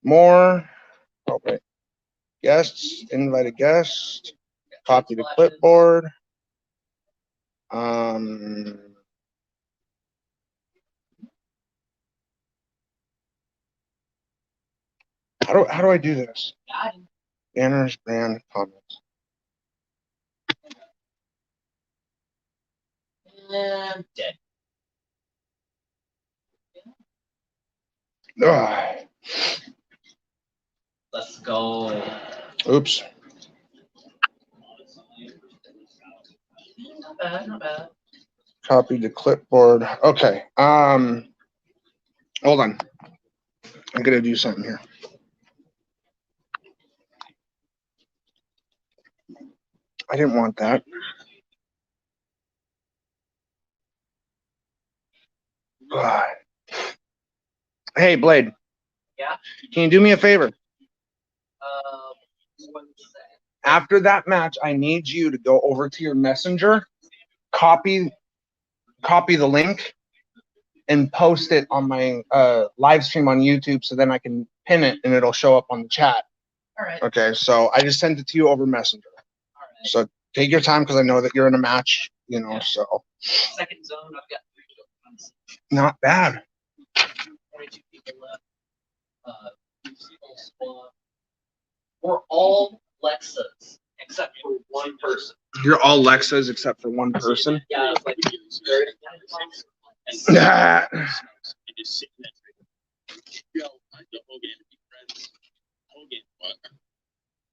More. Oh, wait. Guests, invite a guest. Copy the clipboard. How do I do this? Banners, brand, comments. Dead. Ugh. Let's go. Oops. Not bad, not bad. Copy the clipboard. Okay. Hold on. I'm gonna do something here. I didn't want that. Ugh. Hey, Blade. Yeah. Can you do me a favor? 1 second. After that match, I need you to go over to your messenger, copy the link, and post it on my live stream on YouTube, so then I can pin it and it'll show up on the chat. All right. Okay, so I just sent it to you over Messenger. All right. So take your time because I know that you're in a match, you know. Yeah. So Second zone, I've got 3 tokens. not bad. 22 people left. We're all Lexas except for one person. You're all Lexas except for one person. Yeah, it's like Nah.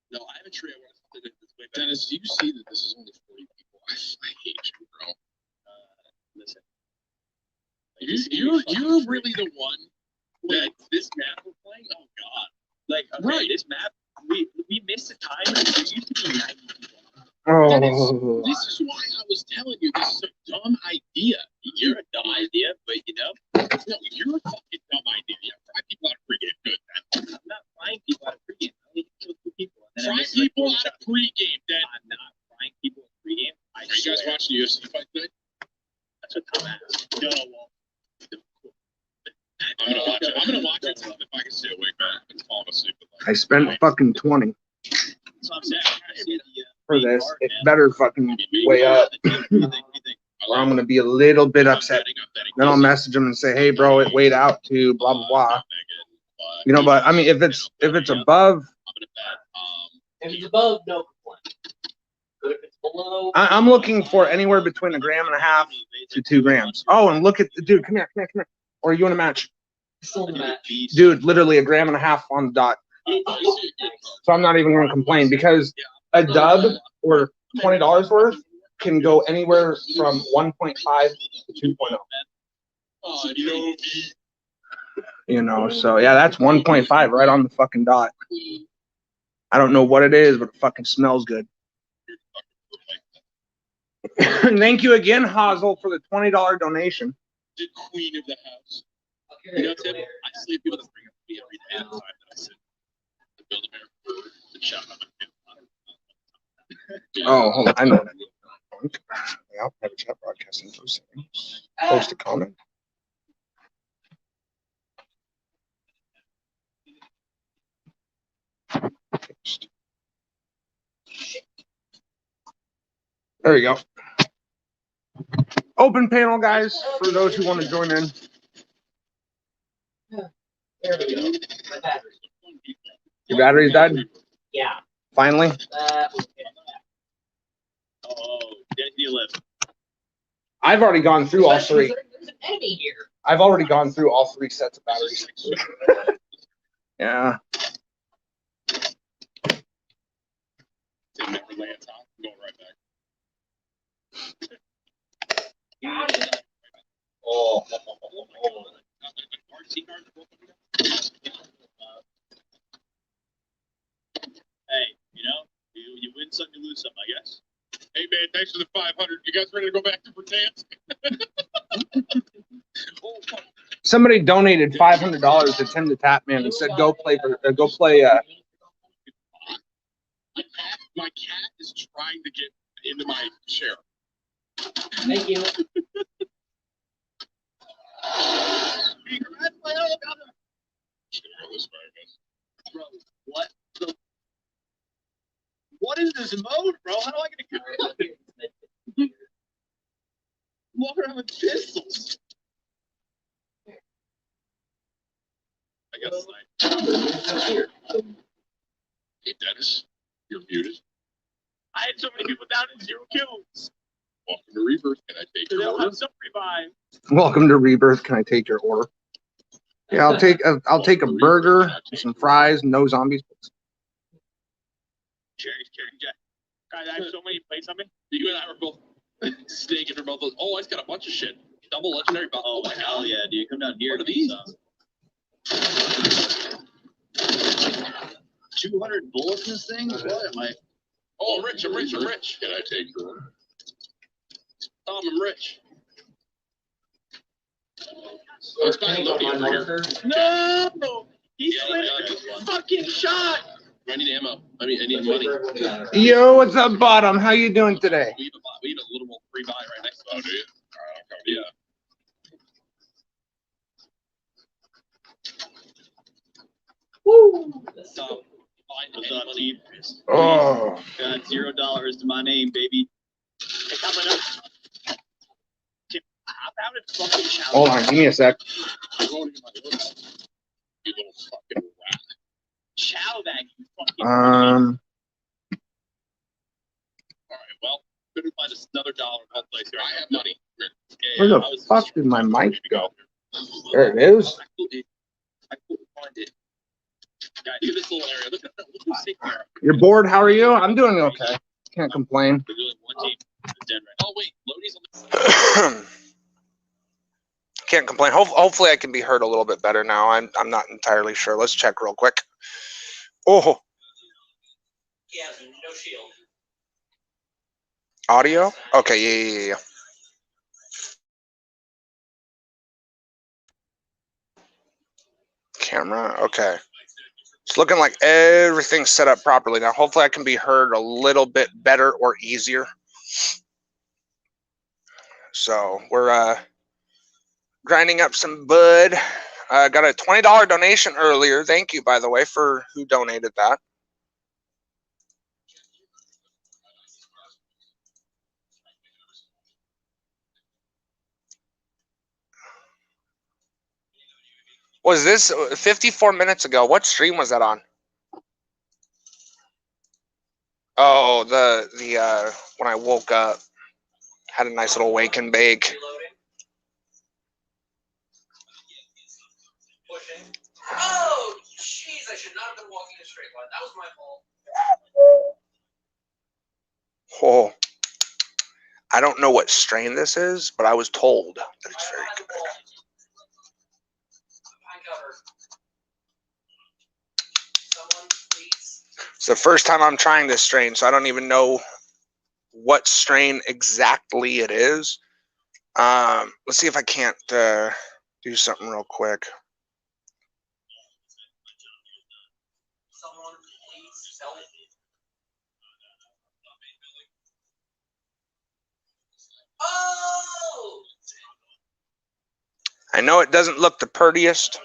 No, I have a trio. Dennis, do you see that this is only 40 people? I hate you, bro. Listen. You're really the one that this map we're playing? Oh, God. Like, right, this map, we missed a time. There used to be 90 people. Oh. This is why I was telling you this is a dumb idea. You're a dumb idea, but no, you're a fucking dumb idea. Yeah, fry people out of pregame. Good. I'm not frying people out of pregame. I only kill 2 people. Fry people out of pregame, then. I'm not frying people in pregame. Are you guys watching the UFC fight tonight? That's what Tom asked. No, well. I'm gonna watch it if I can stay awake, man. I'm falling asleep. I spent fucking 20 So I'm saying, for this. It better fucking way up, or I'm gonna be a little bit upset. Then I'll message them and say, "Hey, bro, it weighed out to blah blah blah." You know, but I mean, if it's above, if it's above, no complaint. But if it's below, I'm looking for anywhere between 1.5 grams to 2 grams. Oh, and look at the dude. Come here. Or are you in a match? still in the match. Dude, literally 1.5 grams on the dot. So I'm not even going to complain because a dub or $20 worth can go anywhere from 1.5 to 2.0. You know, so yeah, that's 1.5 right on the fucking dot. I don't know what it is, but it fucking smells good. Thank you again, Hazel, for the $20 donation. The queen of the house. You know, Tim, I sleep with a bring up me every day at the time that I sit to build a bear. The shot on my Oh, hold on. I know what I need. Yeah, have a chat broadcasting for seconds. Post a comment. There you go. Open panel, guys, for those who want to join in. There we go. My battery. Your battery's died? Yeah. Finally? Oh, did you live? I've already gone through all 3. There's an enemy here. I've already gone through all 3 sets of batteries. Yeah. Go right back. Oh. Hey, you know, you win some, you lose some, I guess. Hey man, thanks for the 500. You guys ready to go back to Verdansk? Somebody donated $500 to Tim the Tapman and said, "Go play." My cat is trying to get into my chair. Thank you. That's my this mode, bro. How do I get a walk around with pistols? I guess hey, Dennis, you're muted. I had so many people down in 0 kills. Welcome to Rebirth. Can I take your order? Some revive. Welcome to Rebirth. Can I take your order? Yeah, I'll take a burger, some fries, no zombies. Cherries, Jack. Guys, I have so many plates on me. You and I were both snaking for both those. Oh, I just got a bunch of shit. Double legendary. Oh my hell yeah, dude! Come down here. What are these? 200 bullets in this thing? What am I? Oh, I'm rich. I'm rich. Can I take your order? Tom, I'm rich. Oh, it's got Lodi over here. No! He's fucking shot! I need ammo. I need money. Yo, what's up, Bottom? How you doing today? We have a little free buy right next to us. Oh, do you? Yeah. Woo! So, what's up, Steve? Oh. Got $0 to my name, baby. Hey, coming up. How about it fucking chow? Hold on, give me a sec. I'm going to get my order. You little fucking rat. Chow bag, you fucking All right, well, couldn't find another dollar in one place here. I have money. Where the fuck did my mic go? There it is. I couldn't find it. Guys, look at this little area. Look at who's sitting there. You're bored? How are you? I'm doing okay. Can't complain. We're doing one team. It's dead right now. Oh, wait. Lodi's on the... Can't complain. Hopefully I can be heard a little bit better now. I'm not entirely sure. Let's check real quick. Oh. He has no shield. Audio? Okay, yeah. Camera? Okay. It's looking like everything's set up properly now. Hopefully I can be heard a little bit better or easier. So we're grinding up some bud. Got a $20 donation earlier. Thank you, by the way, for who donated that. Was this 54 minutes ago? What stream was that on? Oh, the when I woke up, had a nice little wake and bake. Oh, jeez! I should not have been walking in a straight line. That was my fault. Oh, I don't know what strain this is, but I was told that it's very good. Someone, please. It's the first time I'm trying this strain, so I don't even know what strain exactly it is. Let's see if I can't do something real quick. Someone, please tell me. Oh! I know it doesn't look the prettiest,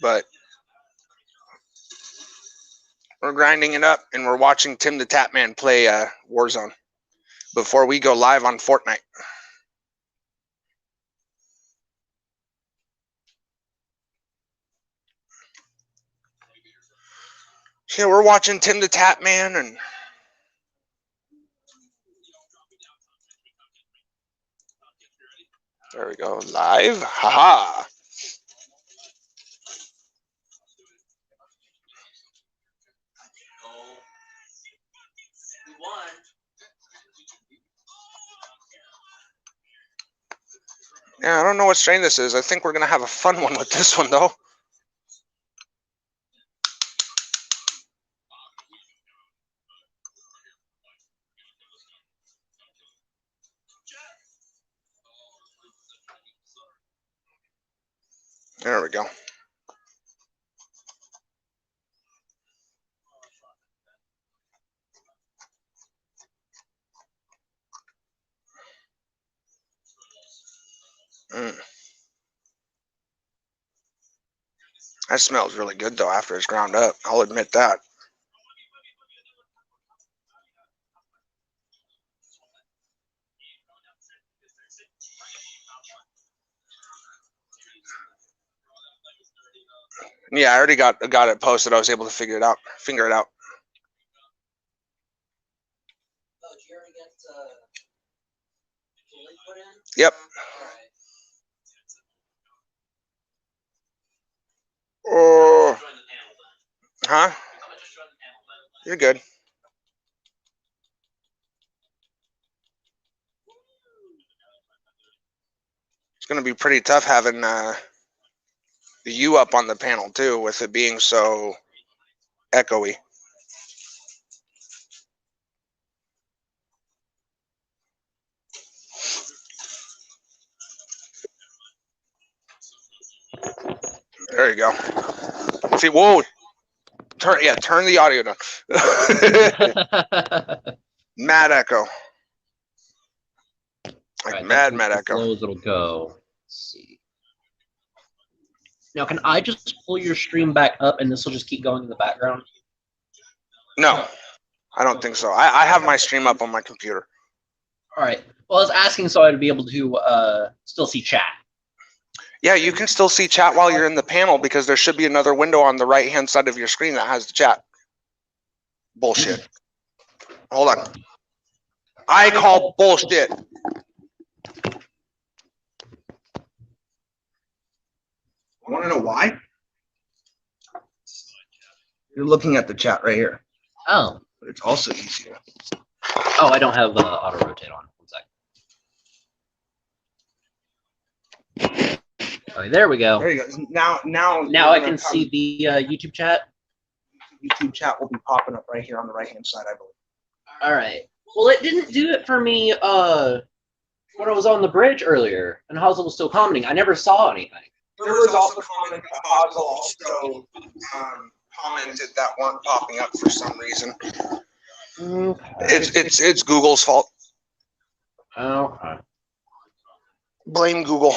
but we're grinding it up, and we're watching Tim the Tapman play Warzone before we go live on Fortnite. Yeah, we're watching Tim the Tapman, and there we go, live. Haha. We won. Yeah, I don't know what strain this is. I think we're gonna have a fun one with this one, though. There we go. That smells really good, though, after it's ground up. I'll admit that. Yeah, I already got it posted. I was able to figure it out. Oh, did you already get the link put in? Yep. All right. Oh. Huh? You're good. It's gonna be pretty tough having you up on the panel too, with it being so echoey. There you go. See, whoa. Turn the audio down. Mad echo. Like Right, mad that's echo. as low as it'll go. Let's see. Now, can I just pull your stream back up and this will just keep going in the background? No, I don't think so. I have my stream up on my computer. All right. Well, I was asking so I'd be able to still see chat. Yeah, you can still see chat while you're in the panel because there should be another window on the right-hand side of your screen that has the chat. Bullshit. Hold on. I call bullshit. Want to know why? You're looking at the chat right here. Oh. But it's also easier. Oh, I don't have auto rotate on. 1 second. Okay, there we go. There you go. Now I can see the YouTube chat. YouTube chat will be popping up right here on the right-hand side, I believe. All right. Well, it didn't do it for me when I was on the bridge earlier, and Hazel was still commenting. I never saw anything. There was also comment that Hazel also commented that weren't popping up for some reason. Okay. It's Google's fault. Okay. Blame Google.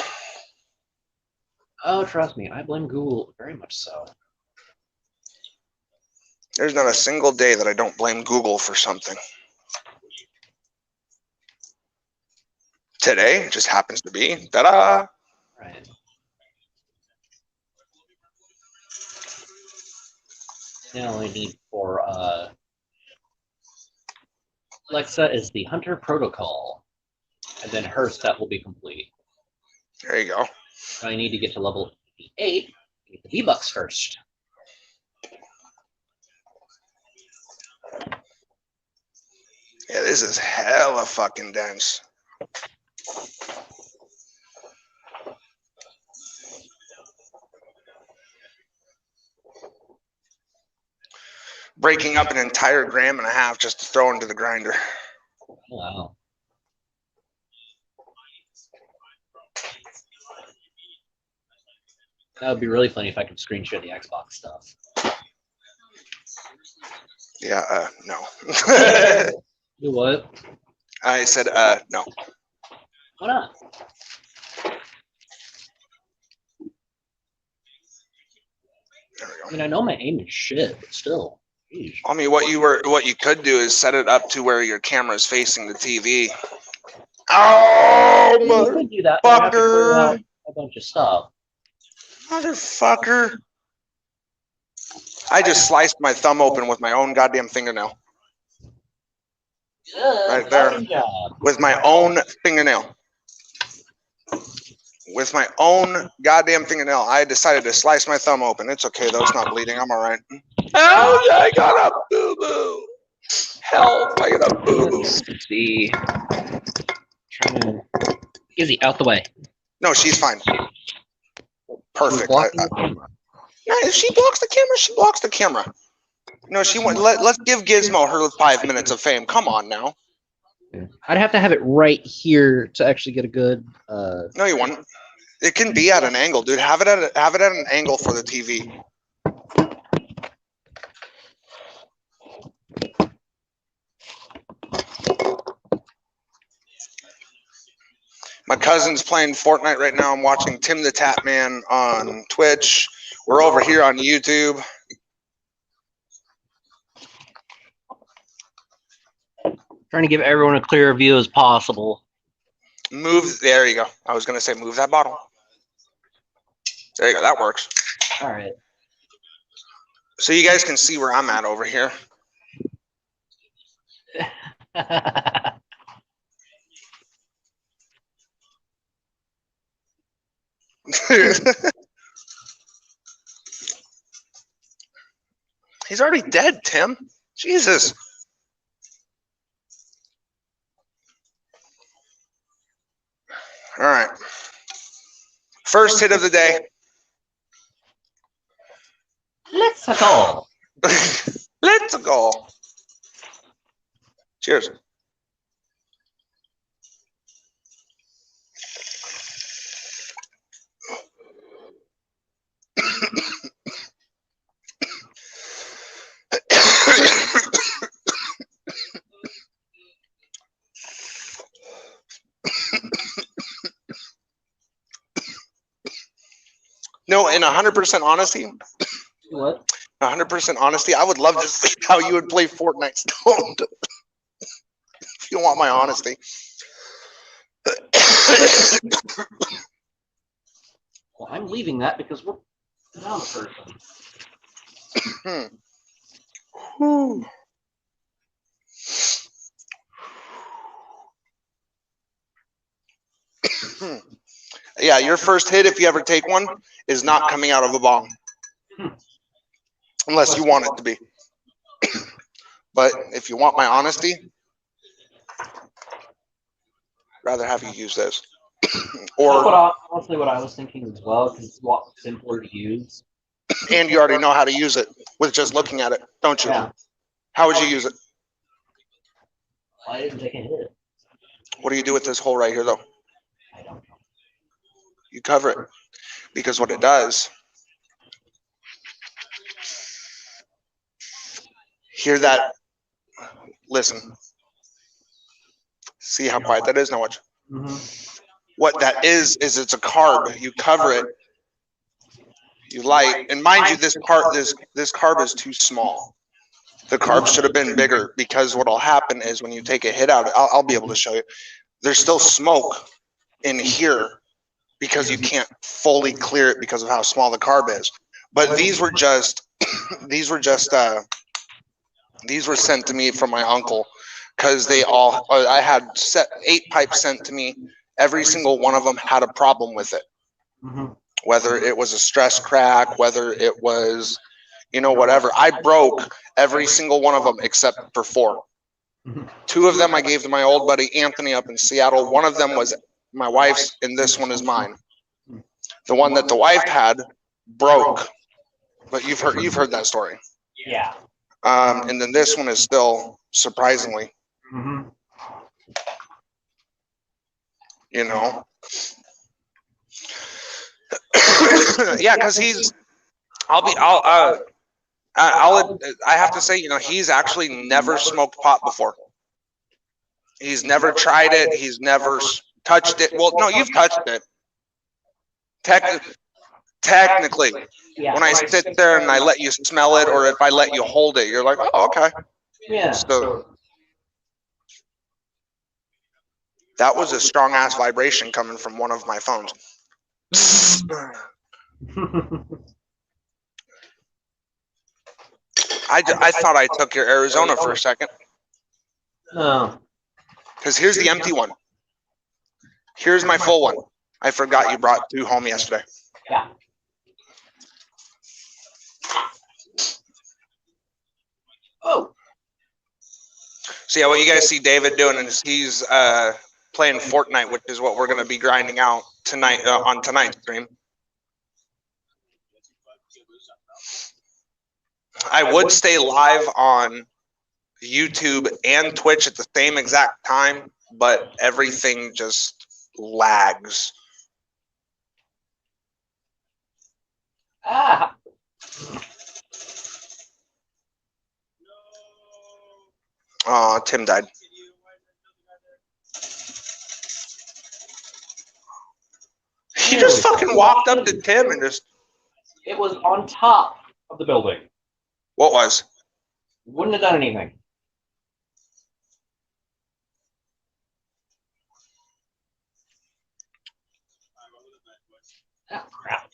Oh, trust me, I blame Google very much so. There's not a single day that I don't blame Google for something. Today just happens to be. Ta-da! Right. Now I need for Alexa is the Hunter Protocol, and then her step will be complete. There you go. So I need to get to level 8 to get the V-Bucks first. Yeah, this is hella fucking dense. Breaking up an entire 1.5 grams just to throw into the grinder. Wow. That would be really funny if I could screen share the Xbox stuff. Yeah, no. Do what? I said, no. Why not? There we go. I mean, I know my aim is shit, but still. Jeez. I mean, what you could do is set it up to where your camera's facing the TV. Oh, You could do that, but I have to clear out motherfucker! a bunch of stuff. Motherfucker! I just sliced my thumb open with my own goddamn fingernail. Good Right there. fucking job. With my own fingernail. With my own goddamn fingernail. I decided to slice my thumb open. It's okay though, it's not bleeding. I'm alright. Oh, I got a boo-boo! Help, I got a boo-boo. Let's see. Izzy, out the way. No, she's fine. Perfect. Blocking the camera. No, if she blocks the camera, she blocks the camera. No, she went. Let's give Gizmo her 5 minutes of fame. Come on now. I'd have to have it right here to actually get a good. No, you won't. It can be at an angle, dude. Have it at an angle for the TV. My cousin's playing Fortnite right now. I'm watching Tim the Tap Man on Twitch. We're over here on YouTube. Trying to give everyone a clear view as possible. Move. There you go. I was gonna say move that bottle. There you go. That works. All right. So you guys can see where I'm at over here. He's already dead, Tim. Jesus. All right. First hit of the day. Let's go. Let's go. Cheers. No, in 100% honesty, What? 100% honesty, I would love to see how you would play Fortnite stoned. If you want my honesty. Well, I'm leaving that because we're down a person. Whew. Yeah, your first hit, if you ever take one, is not coming out of a bong. Unless you want it to be. But if you want my honesty, rather have you use this. Honestly, what I was thinking as well, because it's a lot simpler to use. And you already know how to use it with just looking at it, don't you? Yeah. How would you use it? I didn't take a hit. What do you do with this hole right here, though? I don't know. You cover it. Because what it does, hear that? Listen. See how quiet that is? Now watch. What that is it's a carb. You cover it. You light, and mind you, this carb is too small. The carb should have been bigger, because what'll happen is when you take a hit out, I'll be able to show you. There's still smoke in here because you can't fully clear it because of how small the carb is. But these were sent to me from my uncle, because I had 8 pipes sent to me. Every single one of them had a problem with it. Whether it was a stress crack, whether it was, whatever. I broke every single one of them except for 4. 2 of them I gave to my old buddy Anthony up in Seattle. One of them was my wife's, and this one is mine. The one that the wife had broke, but you've heard that story. Yeah. And then this one is still, surprisingly, yeah, because I have to say, he's actually never smoked pot before. He's never tried it. He's never touched it. Well, no, you've touched it. Technically, Yeah. when I sit there and I let you smell it, or if I let you hold it, you're like, oh, okay. Yeah. So that was a strong ass vibration coming from one of my phones. I thought I took your Arizona for a second. No. Because here's the empty one. Here's my full one. I forgot you brought 2 home yesterday. Yeah. Oh. So yeah, what you guys see David doing is he's playing Fortnite, which is what we're going to be grinding out tonight on tonight's stream. I would stay live on YouTube and Twitch at the same exact time, but everything just lags. Ah. Oh, Tim died. He just fucking walked up to Tim and just... It was on top of the building. What was? Wouldn't have done anything. Oh, crap.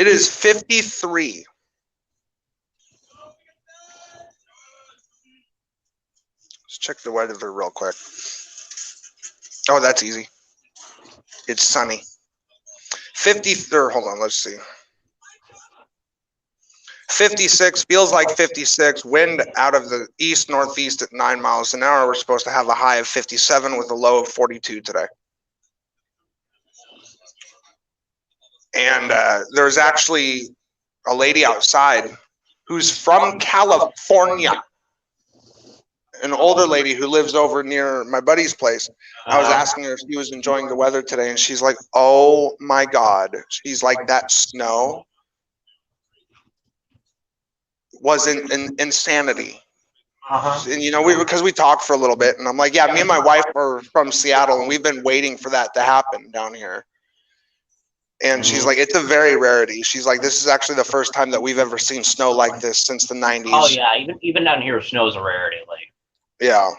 It is 53. Let's check the weather real quick. Oh, that's easy. It's sunny. 53. Hold on, let's see. 56 feels like 56. Wind out of the east northeast at 9 miles an hour. We're supposed to have a high of 57 with a low of 42 today. And there's actually a lady outside who's from California, an older lady who lives over near my buddy's place. I was asking her if she was enjoying the weather today, and she's like, oh my God. She's like, that snow was insanity. And, you know, because we talked for a little bit, and I'm like, yeah, me and my wife are from Seattle, and we've been waiting for that to happen down here. And she's like, it's a very rarity. She's like, this is actually the first time that we've ever seen snow like this since the 90s. Oh yeah, even down here, snow is a rarity. Like, yeah,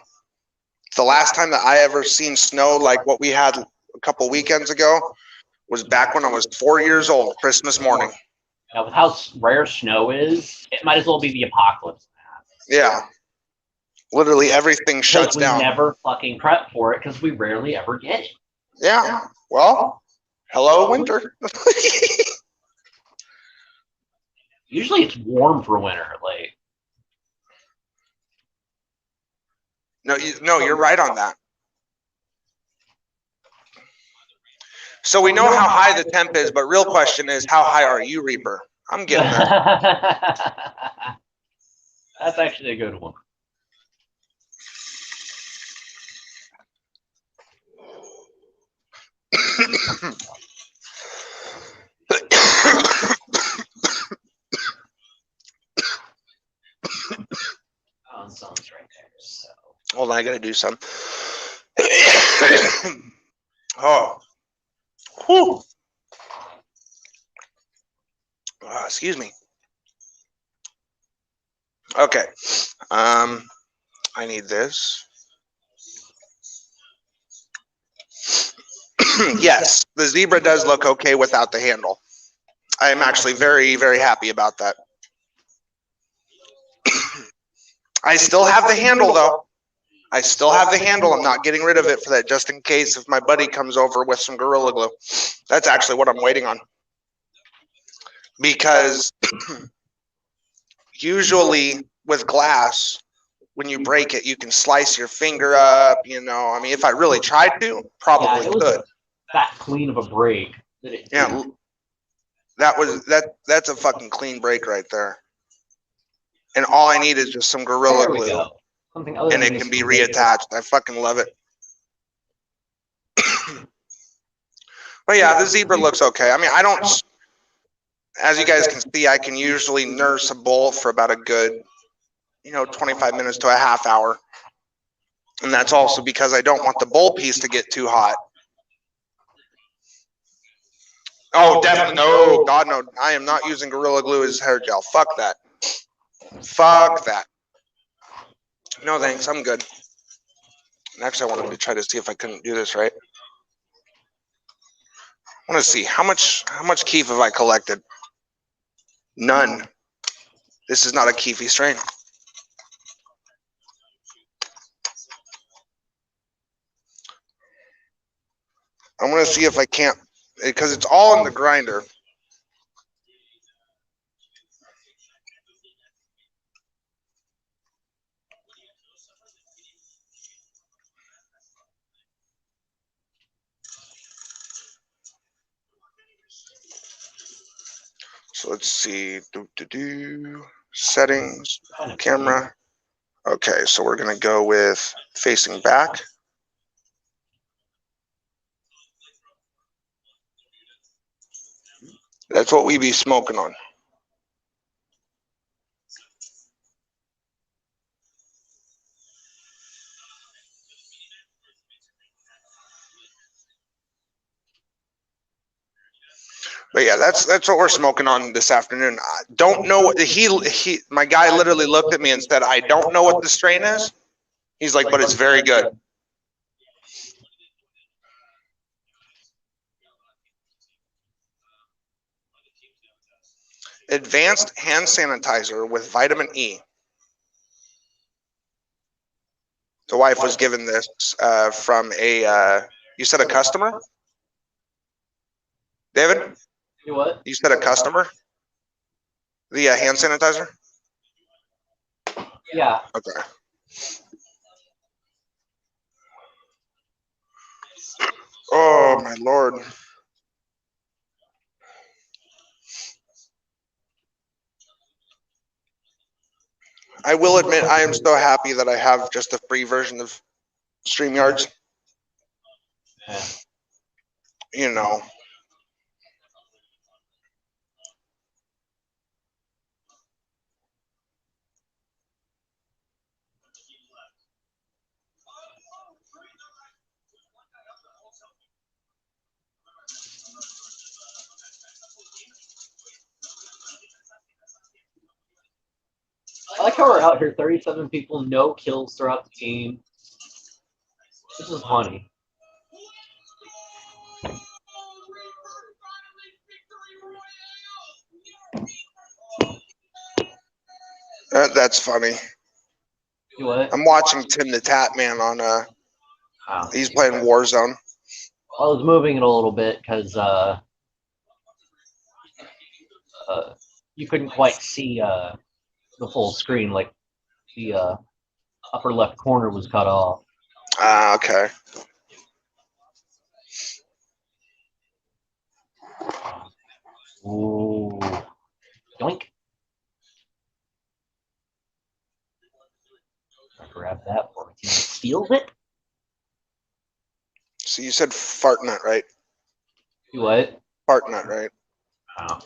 the last time that I ever seen snow like what we had a couple weekends ago was back when I was 4 years old, Christmas morning. now with how rare snow is, it might as well be the apocalypse. Yeah, literally everything shuts down. We never fucking prep for it because we rarely ever get it. Yeah, well, hello winter. Usually it's warm for winter. Like, no, you're right on that. So we know how high the temp is, but real question is, how high are you, Reaper? I'm getting there. That's actually a good one. Sun's right there, so. Hold on, I gotta do some. Oh. Whew. Excuse me. Okay. I need this. Yes, the Zebra does look okay without the handle. I am actually very, very happy about that. I still have the handle, though. I still have the handle. I'm not getting rid of it for that, just in case if my buddy comes over with some Gorilla Glue. That's actually what I'm waiting on. Because usually with glass, when you break it, you can slice your finger up, you know. I mean, if I really tried to, probably could. That clean of a break. Yeah, that's a fucking clean break right there. And all I need is just some Gorilla Glue. And it can be reattached. I fucking love it. But yeah, the Zebra looks okay. I mean, I don't, as you guys can see, I can usually nurse a bull for about a good, 25 minutes to a half hour. And that's also because I don't want the bull piece to get too hot. Oh, definitely. No, God, no. I am not using Gorilla Glue as hair gel. Fuck that. Fuck that. No, thanks. I'm good. Actually, I wanted to try to see if I couldn't do this right. I want to see how much keef have I collected? None. This is not a keefy strain. I'm going to see if I can't, because it's all in the grinder. So let's see, settings, camera. Okay, so we're gonna go with facing back. That's what we be smoking on. But yeah, that's what we're smoking on this afternoon. I don't know what my guy literally looked at me and said, I don't know what the strain is. He's like, but it's very good. Advanced hand sanitizer with vitamin E. The wife was given this from a, you said a customer? David? You what? You said a customer? The hand sanitizer? Yeah. Okay. Oh, my Lord. I will admit I am so happy that I have just a free version of StreamYards. Yeah. You know. I like how we're out here, 37 people, no kills throughout the team. This is funny. That's funny. You what? I'm watching Tim the Tat Man on Wow. he's playing Warzone. I was moving it a little bit because you couldn't quite see the full screen, like the upper left corner was cut off. Ah, okay. Ooh. Yoink. I grab that before my team steals it. So you said Fartnut, right? You what? Fartnut, right? Wow.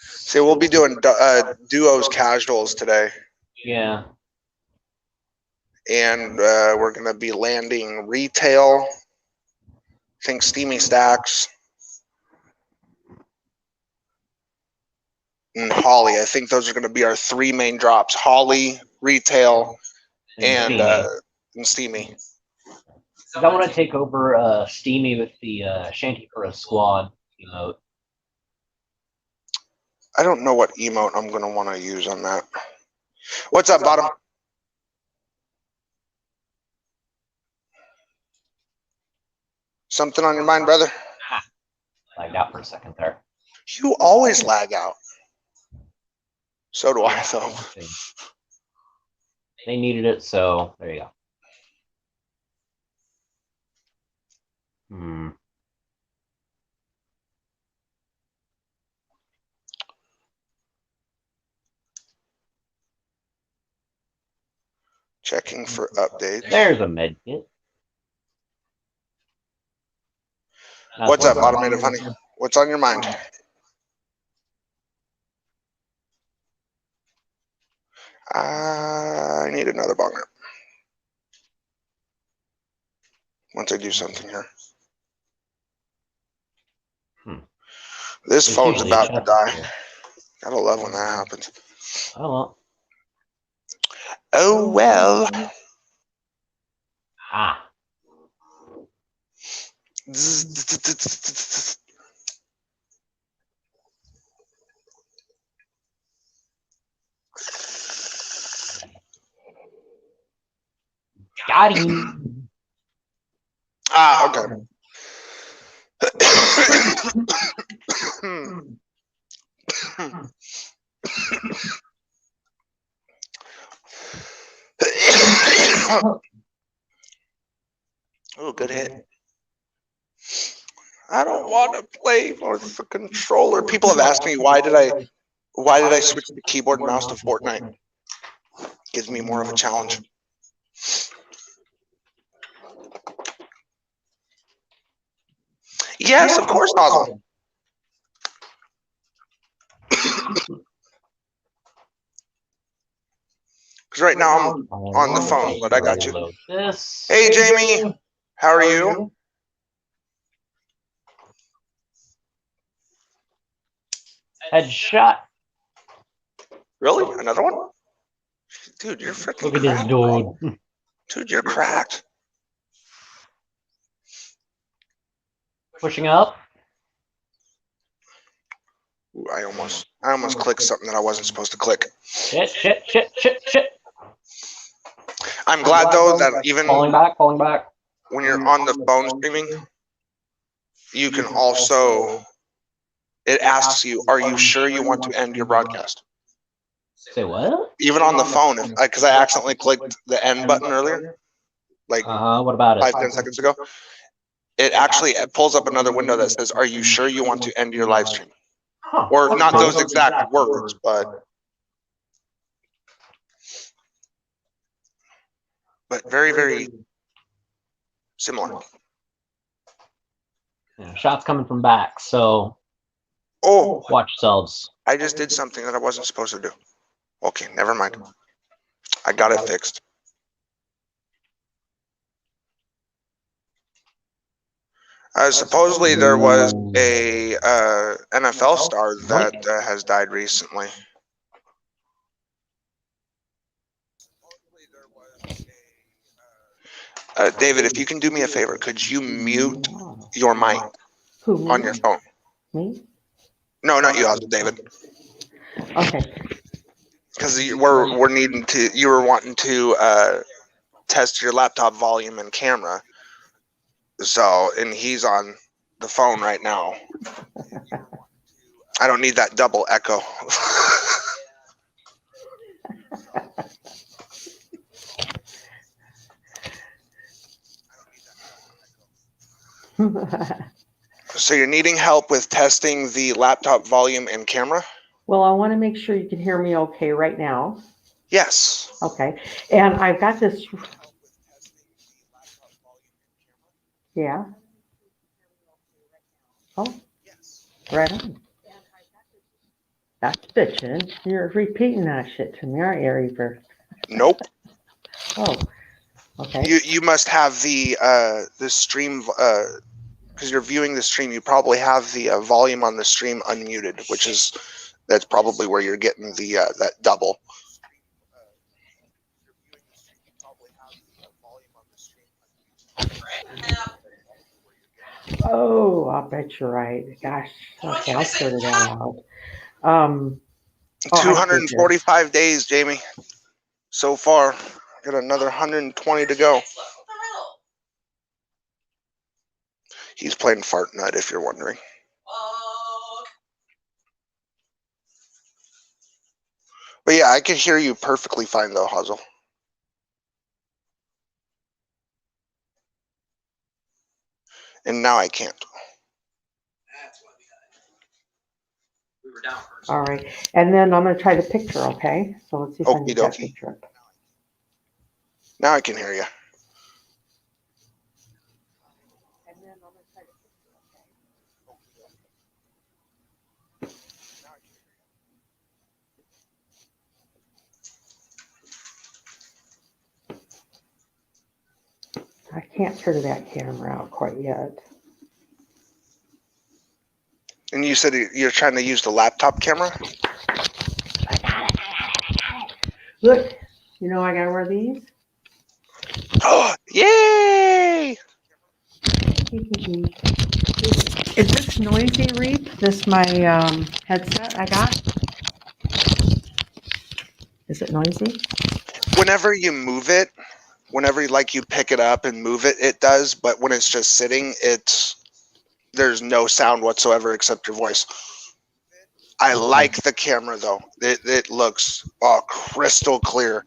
See, we'll be doing duos casuals today. Yeah. And we're going to be landing retail. I think Steamy Stacks. And Holly. I think those are going to be our three main drops. Holly, retail, and Steamy. I want to take over Steamy with the Shanty for a Squad emote. I don't know what emote I'm going to want to use on that. What's up, Bottom? Something on your mind, brother? Lagged out for a second there. You always lag out. So do I, though. They needed it, so there you go. Hmm. Checking for updates. There's a med kit. What's up, Automated Honey? What's on your mind? I need another bonger. Once I do something here. This phone's about to die. Gotta love when that happens. Oh well. Oh well. Ah. Got him. Ah, okay. Oh, good hit. I don't want to play with the controller. People have asked me why did I switch the keyboard and mouse to Fortnite? Gives me more of a challenge. Yes, of course, Nozzle. Because right now I'm on the phone, but I got you. Hey, Jamie. How are you? Headshot. Really? Another one? Dude, you're freaking Look at this cracked. dude. Dude, you're cracked. Pushing up. Ooh, I almost clicked something that I wasn't supposed to click. Shit, shit, shit, shit, shit. I'm glad though that even Falling back, falling back. when you're on the phone streaming, you can also, it asks you, are you sure you want to end your broadcast? Say what? Even on the phone, because I accidentally clicked the end button earlier, like What about it? 5-10 seconds ago. It pulls up another window that says, are you sure you want to end your live stream? Huh. Or not those exact words, but very, very similar. Yeah, shots coming from back, so Oh, watch yourselves. I just did something that I wasn't supposed to do. Okay, never mind. I got it fixed. Supposedly there was a NFL star that has died recently. David, if you can do me a favor, could you mute your mic Who, on me? your phone? Me? No, not you, David. Okay. Because we're needing to. You were wanting to test your laptop volume and camera. So, and he's on the phone right now. I don't need that double echo. So you're needing help with testing the laptop volume and camera? Well, I want to make sure you can hear me okay right now. Yes. Okay. And I've got this. Yeah. Oh, right on. That's bitchin'. You're repeating that shit to me, aren't you, Reaper? Nope. Oh, okay. You must have the stream because you're viewing the stream. You probably have the volume on the stream unmuted, that's probably where you're getting the that double. Oh, I bet you're right. Gosh. Okay, I'll figure that out. Oh, I see here. 245 days, Jamie. So far, got another 120 to go. He's playing Fortnite, if you're wondering. But yeah, I can hear you perfectly fine though, Hazel. And now I can't. All right. And then I'm going to try the picture, okay? So let's see if I can Okie get that dokie. picture up. Now I can hear you. I can't figure that camera out quite yet. And you said you're trying to use the laptop camera? Look, you know I gotta wear these. Oh, yay! Is this noisy, Reed? This my headset I got? Is it noisy? Whenever you move it, whenever you pick it up and move it, it does. But when it's just sitting, there's no sound whatsoever except your voice. I like the camera though. It looks crystal clear.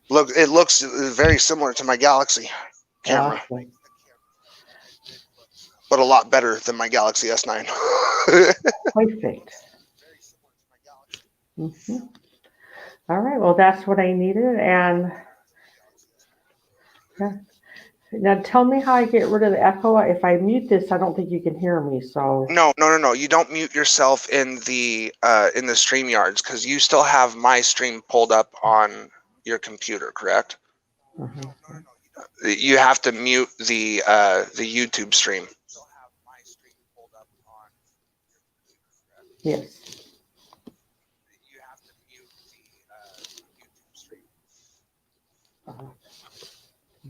It looks very similar to my Galaxy camera, but a lot better than my Galaxy S9. Perfect. Mm-hmm. All right. Well, that's what I needed, and yeah. Now tell me how I get rid of the echo. If I mute this, I don't think you can hear me. So No. You don't mute yourself in the StreamYards because you still have my stream pulled up on your computer, correct? You have to mute the YouTube stream. yes.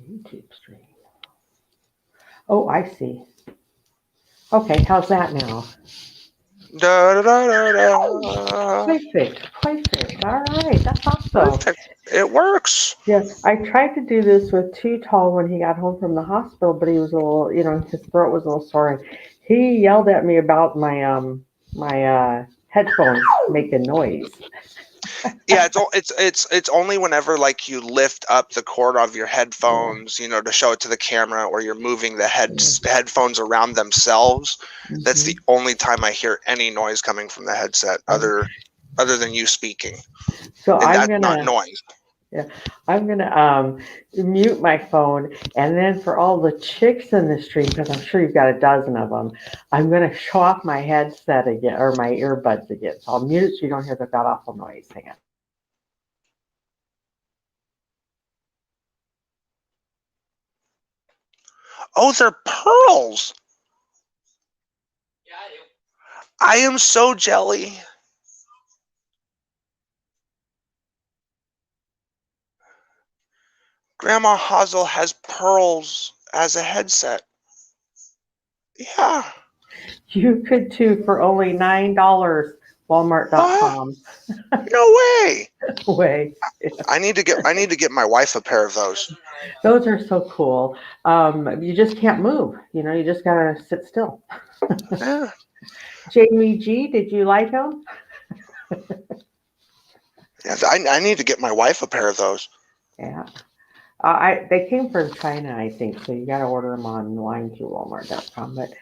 YouTube stream. Oh, I see. Okay, how's that now? Da, da, da, da, da. Perfect, perfect. All right, that's awesome. Perfect. It works. Yeah, I tried to do this with Too Tall when he got home from the hospital, but he was a little, his throat was a little sore. He yelled at me about my headphones making noise. Yeah, it's only whenever like you lift up the cord of your headphones, to show it to the camera, or you're moving the headphones around themselves. That's the only time I hear any noise coming from the headset, other than you speaking, So and I'm that's not gonna noise. I'm gonna mute my phone, and then for all the chicks in the stream, because I'm sure you've got a dozen of them, I'm gonna show off my headset again or my earbuds again. So I'll mute it so you don't hear the god awful noise. Hang on. Oh, they're pearls. Yeah, I do. I am so jelly. Grandma Hazel has pearls as a headset. Yeah. You could too for only $9. Walmart.com. No way. Way. I need to get my wife a pair of those. Those are so cool. You just can't move. You just gotta sit still. Yeah. Jamie G, did you like them? Yeah, I need to get my wife a pair of those. Yeah. They came from China, I think, so you got to order them online through Walmart.com. But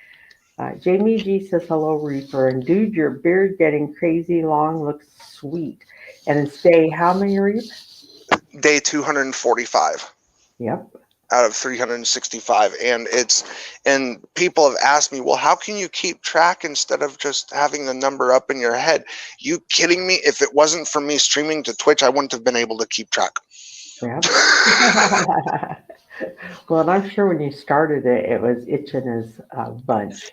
Jamie G says hello, Reaper, and dude, your beard getting crazy long looks sweet. And it's day how many, Reap? Day 245 Yep. out of 365, and people have asked me, well, how can you keep track instead of just having the number up in your head? You kidding me? If it wasn't for me streaming to Twitch, I wouldn't have been able to keep track. Yep. Well, and I'm sure when you started it, it was itching his bunch.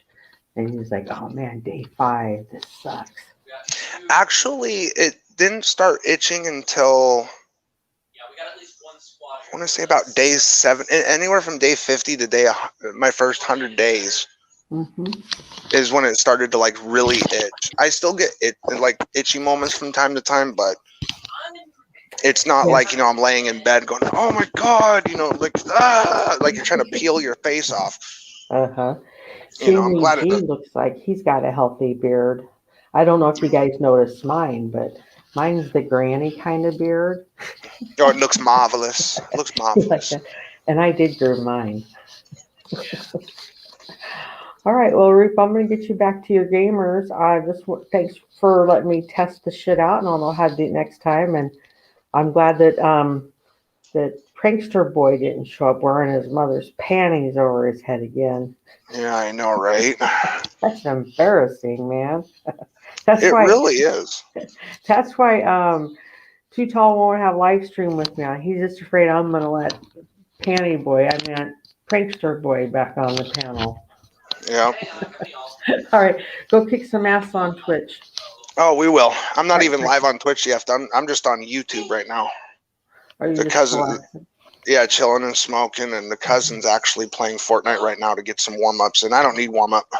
And he was like, oh man, day 5, this sucks. Actually, it didn't start itching until Yeah, we got at least one squad. I want to say about day 7, anywhere from day 50 to my first 100 days Mm-hmm. is when it started to like really itch. I still get itchy moments from time to time, but it's not like, I'm laying in bed going, oh my God, like you're trying to peel your face off. Uh-huh. I'm Jamie glad G looks like he's got a healthy beard. I don't know if you guys noticed mine, but mine's the granny kind of beard. Oh, it looks marvelous. It looks marvelous. And I did groom mine. All right, well, Ruth, I'm going to get you back to your gamers. Thanks for letting me test the shit out, and I'll know how to do it next time. And I'm glad that that prankster boy didn't show up wearing his mother's panties over his head again. Yeah, I know, right? That's embarrassing, man. It really is. That's why Too Tall won't have live stream with me on. He's just afraid I'm gonna let prankster boy back on the panel. Yeah. All right, go kick some ass on Twitch. Oh, we will. I'm not even live on Twitch yet. I'm just on YouTube right now. Are you The just cousin, chilling and smoking, and the cousin's actually playing Fortnite right now to get some warm-ups, and I don't need warm-up.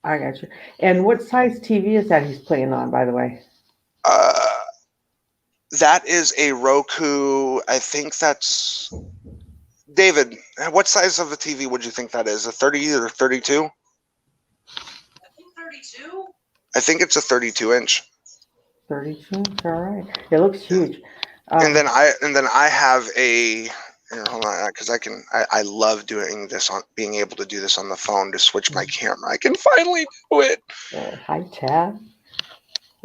I got you. And what size TV is that he's playing on, by the way? That is a Roku. I think that's David. What size of a TV would you think that is? A 30 or 32? I think 32. I think it's a 32-inch. 32. All right. It looks huge. And then I have a. Hold on, because I love doing this being able to do this on the phone to switch my camera. I can finally do it. Hi, Chad.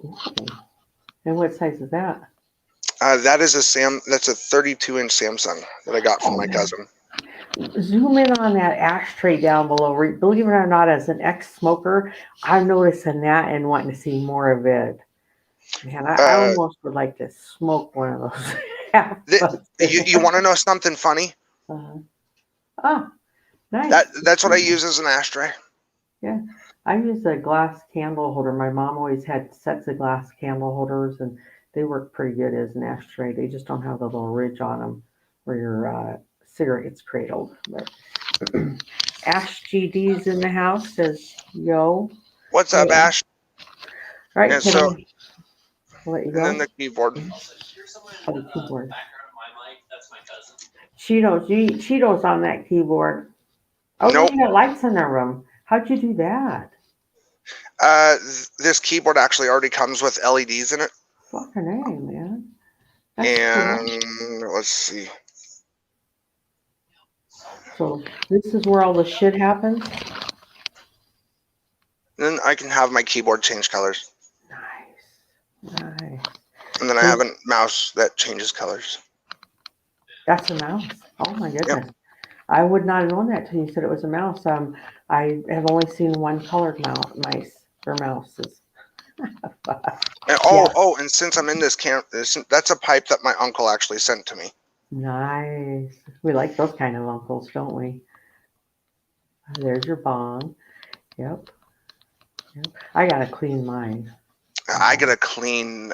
Ooh. And what size is that? That's a 32-inch Samsung that I got from my cousin. Zoom in on that ashtray down below. Believe it or not, as an ex-smoker, I'm noticing that and wanting to see more of it. Man, I almost would like to smoke one of those. You want to know something funny? Oh, nice. That's what I use as an ashtray. Yeah, I use a glass candle holder. My mom always had sets of glass candle holders, and they work pretty good as an ashtray. They just don't have the little ridge on them where your cigarette gets cradled. But Ash GD's in the house. Says yo. What's up, Yeah. Ash? All right, And can so, I let you and go? then the keyboard. Oh, the keyboard. Cheetos on that keyboard. Oh, Nope. you got lights in their room. How'd you do that? This keyboard actually already comes with LEDs in it. Fucking A, man. That's And cool. let's see. So this is where all the shit happens? Then I can have my keyboard change colors. Nice. Nice. And then I have a mouse that changes colors. That's a mouse. Oh my goodness. I would not have known that till you said it was a mouse. I have only seen one colored mice or mouses. And, and since I'm in this camp, that's a pipe that my uncle actually sent to me. Nice. We like those kind of uncles, don't we? There's your bong. Yep. I gotta clean mine. I gotta clean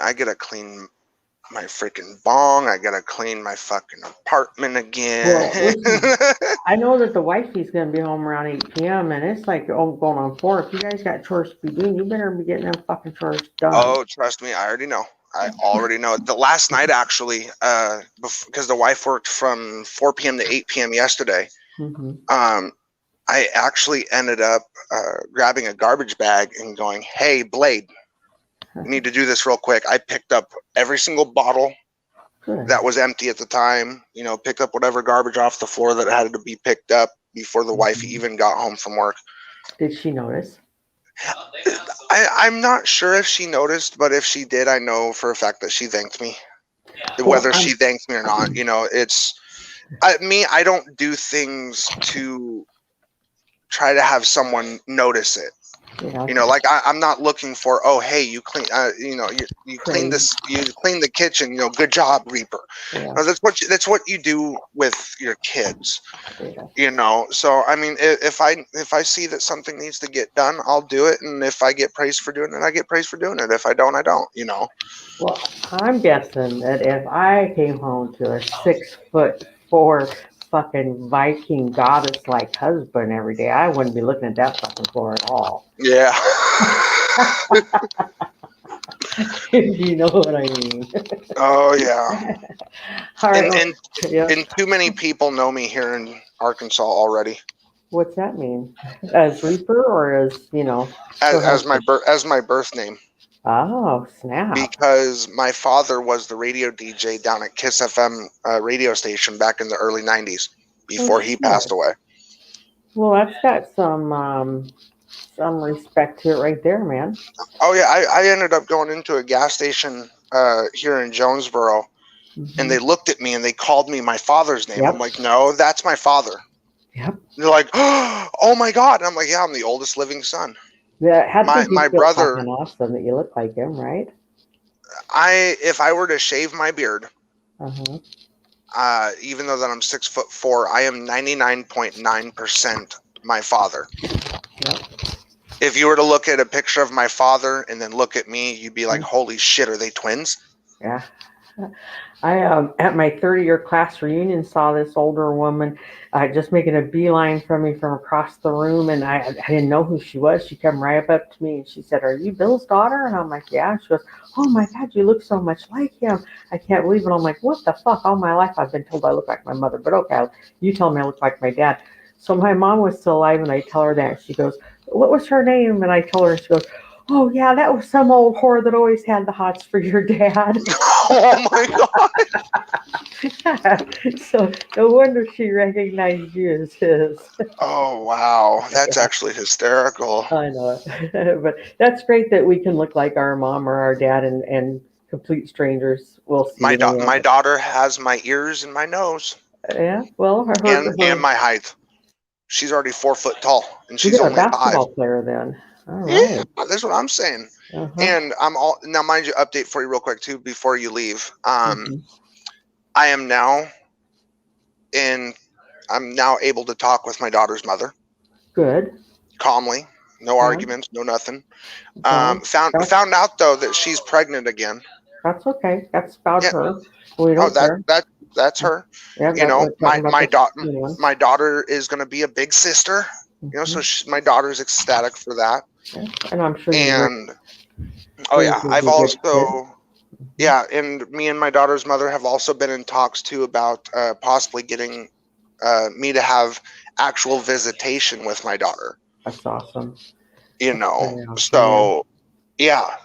my freaking bong. I gotta clean my fucking apartment again. Well, listen, I know that the wifey's gonna be home around 8 p.m. and it's like going on 4. If you guys got chores to be doing, you better be getting them fucking chores done. Oh, trust me, I already know. I already know. The last night actually, because the wife worked from 4 p.m. to 8 p.m. yesterday. Mm-hmm. I actually ended up grabbing a garbage bag and going, "Hey, Blade, we need to do this real quick." I picked up every single bottle that was empty at the time. Picked up whatever garbage off the floor that had to be picked up before the wife even got home from work. Did she notice? I'm not sure if she noticed, but if she did, I know for a fact that she thanked me. Whether she thanks me or not, I don't do things to try to have someone notice it. Yeah. Like I'm not looking for, oh, hey, you clean, you clean this, you clean the kitchen, good job, Reaper. Yeah. No, that's what you do with your kids. Yeah. So I mean, if I see that something needs to get done, I'll do it, and if I get praised for doing it, I get praised for doing it. If I don't, I don't. Well, I'm guessing that if I came home to a 6'4" fucking Viking goddess like husband every day, I wouldn't be looking at that fucking floor at all. Yeah. You know what I mean? Oh yeah. All right. And too many people know me here in Arkansas already. What's that mean? As Reaper or as as my birth name. Oh, snap. Because my father was the radio DJ down at Kiss FM radio station back in the early 90s before he passed away. Well, that's got some respect to it right there, man. Oh, yeah. I ended up going into a gas station here in Jonesboro, and they looked at me and they called me my father's name. Yep. I'm like, no, that's my father. Yep. And they're like, oh, my God. And I'm like, yeah, I'm the oldest living son. Yeah, had my brother. Awesome that you look like him, right? If I were to shave my beard, even though that I'm 6'4", I am 99.9% my father. Yep. If you were to look at a picture of my father and then look at me, you'd be like, "Holy shit, are they twins?" Yeah. I at my 30-year class reunion saw this older woman just making a beeline from me from across the room, and I didn't know who she was. She came right up to me and she said, "Are you Bill's daughter?" And I'm like, "Yeah." She goes, "Oh my God, you look so much like him. I can't believe it." I'm like, "What the fuck? All my life I've been told I look like my mother, but okay, you tell me I look like my dad." So my mom was still alive, and I tell her that. She goes, "What was her name?" And I told her, and she goes, "Oh yeah, that was some old whore that always had the hots for your dad." Oh my God. So no wonder she recognized you as his. Oh wow, that's actually hysterical. I know it. But that's great that we can look like our mom or our dad, and complete strangers will see. My daughter has my ears and my nose. Yeah, well, and my height. She's already 4 foot tall, and she's you're only a basketball 5. player then. All right. Yeah, that's what I'm saying. And now, mind you, update for you real quick too before you leave. I am now able to talk with my daughter's mother. Good. Calmly, no arguments, no nothing. Found out though that she's pregnant again. That's okay. That's about Yeah. her. We Oh, don't care. that's her. Yeah, You know, we're talking about the new one. my daughter is going to be a big sister. You know, so my daughter's ecstatic for that. Yeah, and I'm sure And oh yeah, I've also and me and my daughter's mother have also been in talks too about possibly getting me to have actual visitation with my daughter. That's awesome. You know, Yeah, so yeah,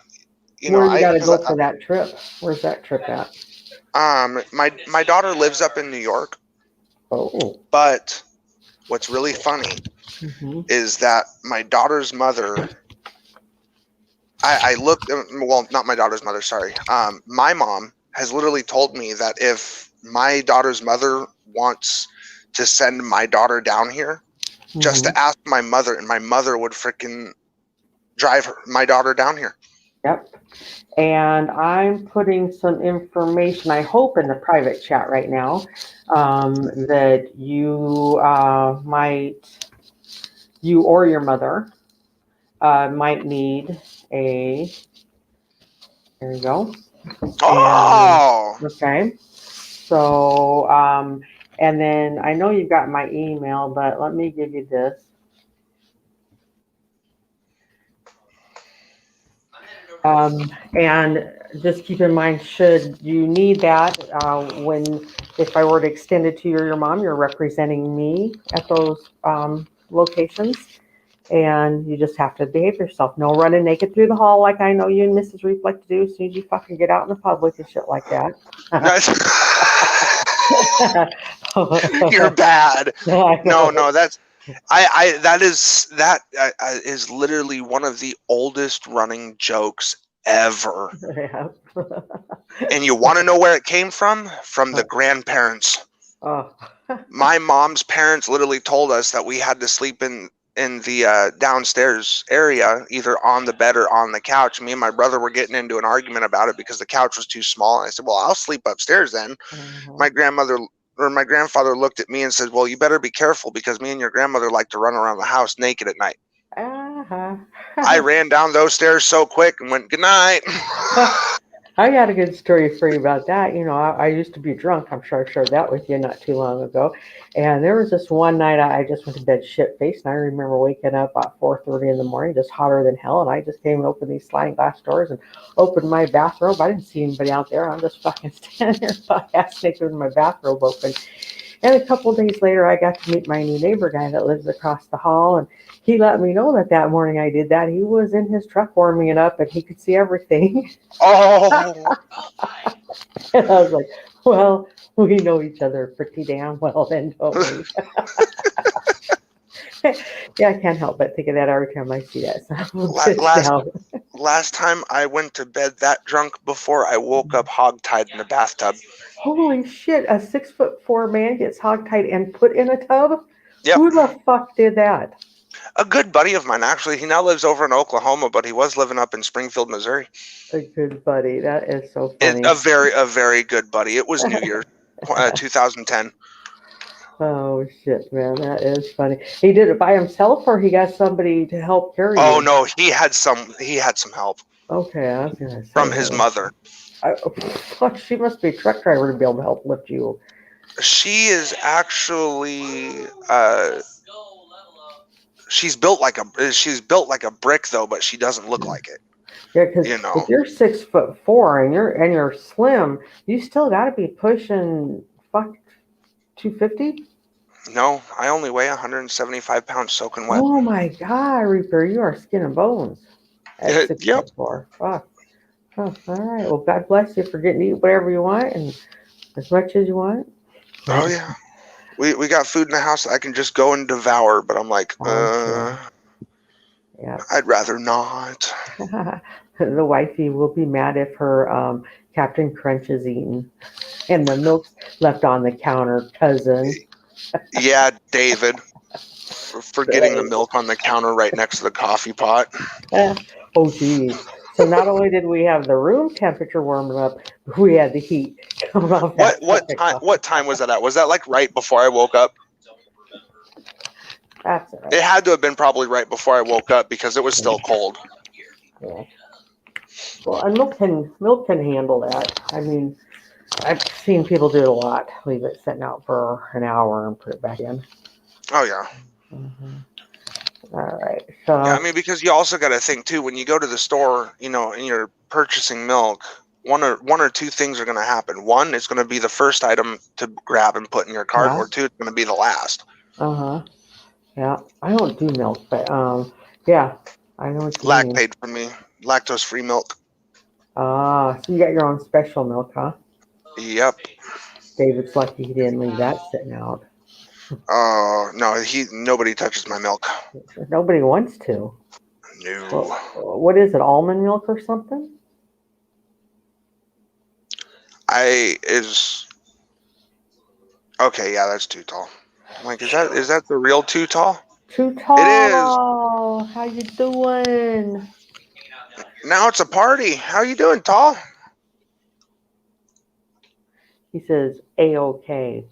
you where know, you got to go for that trip? Where's that trip at? My daughter lives up in New York. Oh. But what's really funny is that my daughter's mother, I looked, well, not my daughter's mother, sorry. My mom has literally told me that if my daughter's mother wants to send my daughter down here, just to ask my mother, and my mother would freaking drive my daughter down here. Yep. And I'm putting some information, I hope, in the private chat right now, that you you or your mother might need a, there you go. Oh! And, okay. So, and then I know you've got my email, but let me give you this. And just keep in mind, should you need that, if I were to extend it to you or your mom, you're representing me at those locations, and you just have to behave yourself. No running naked through the hall like I know you and Mrs. Reap like to do as soon as you fucking get out in the public and shit like that. You're bad. No, that's that is literally one of the oldest running jokes ever. Yeah. And you want to know where it came from? From the grandparents. Oh. My mom's parents literally told us that we had to sleep in the downstairs area, either on the bed or on the couch. Me and my brother were getting into an argument about it because the couch was too small. And I said, well, I'll sleep upstairs then. My grandfather looked at me and said, well, you better be careful because me and your grandmother like to run around the house naked at night. I ran down those stairs so quick and went, good night. I got a good story for you about that. You know, I used to be drunk. I'm sure I shared that with you not too long ago. And there was this one night I just went to bed shit-faced, and I remember waking up at 4:30 in the morning, just hotter than hell. And I just came and opened these sliding glass doors and opened my bathrobe. I didn't see anybody out there. I'm just fucking standing there, butt-ass naked with my bathrobe open. And a couple of days later, I got to meet my new neighbor guy that lives across the hall, and he let me know that morning I did that. He was in his truck warming it up, and he could see everything. Oh! And I was like, well, we know each other pretty damn well then, don't we? Yeah, I can't help but think of that every time I see that. Last time I went to bed that drunk before I woke up hogtied in a bathtub. Holy shit, a 6'4" man gets hogtied and put in a tub? Yep. Who the fuck did that? A good buddy of mine, actually. He now lives over in Oklahoma, but he was living up in Springfield, Missouri. A good buddy. That is so funny. A very good buddy. It was New Year, 2010. Oh shit, man, that is funny. He did it by himself, or he got somebody to help carry Oh you? no, he had some help. Okay, I was gonna say from his mother. Fuck, she must be a truck driver to be able to help lift you. She is actually she's built like a brick though, but she doesn't look like it. Yeah, because if you're 6'4" and you're slim, you still got to be pushing 250. No, I only weigh 175 pounds soaking wet. Oh my God, Reaper, you are skin and bones. At 6'4". Fuck. Oh, all right. Well, God bless you for getting to eat whatever you want and as much as you want. Oh yeah. We got food in the house I can just go and devour, but I'm like, yeah. I'd rather not. The wifey will be mad if her Captain Crunch is eaten and the milk's left on the counter, cousin. Yeah, David. For getting the milk on the counter right next to the coffee pot. Oh, geez. So not only did we have the room temperature warming up, we had the heat coming off. What time was that at? Was that like right before I woke up? That's it. It had to have been probably right before I woke up because it was still cold. Yeah. Well, and milk can handle that. I mean, I've seen people do it a lot. Leave it sitting out for an hour and put it back in. Oh yeah. All right. So Yeah, I mean, because you also got to think too, when you go to the store, you know, and you're purchasing milk, one or two things are going to happen. One, it's going to be the first item to grab and put in your cart, Yeah. or two, it's going to be the last. Yeah. I don't do milk, but yeah, I know what you mean. Lactate for me, lactose-free milk. So you got your own special milk, huh? Yep. David's lucky he didn't leave that sitting out. Oh no, nobody touches my milk. Nobody wants to. No. Well, what is it? Almond milk or something? Okay, yeah, that's too tall. I'm like, is that the real too tall? Too tall. It is. How you doing? Now it's a party. How you doing, tall? He says A-OK.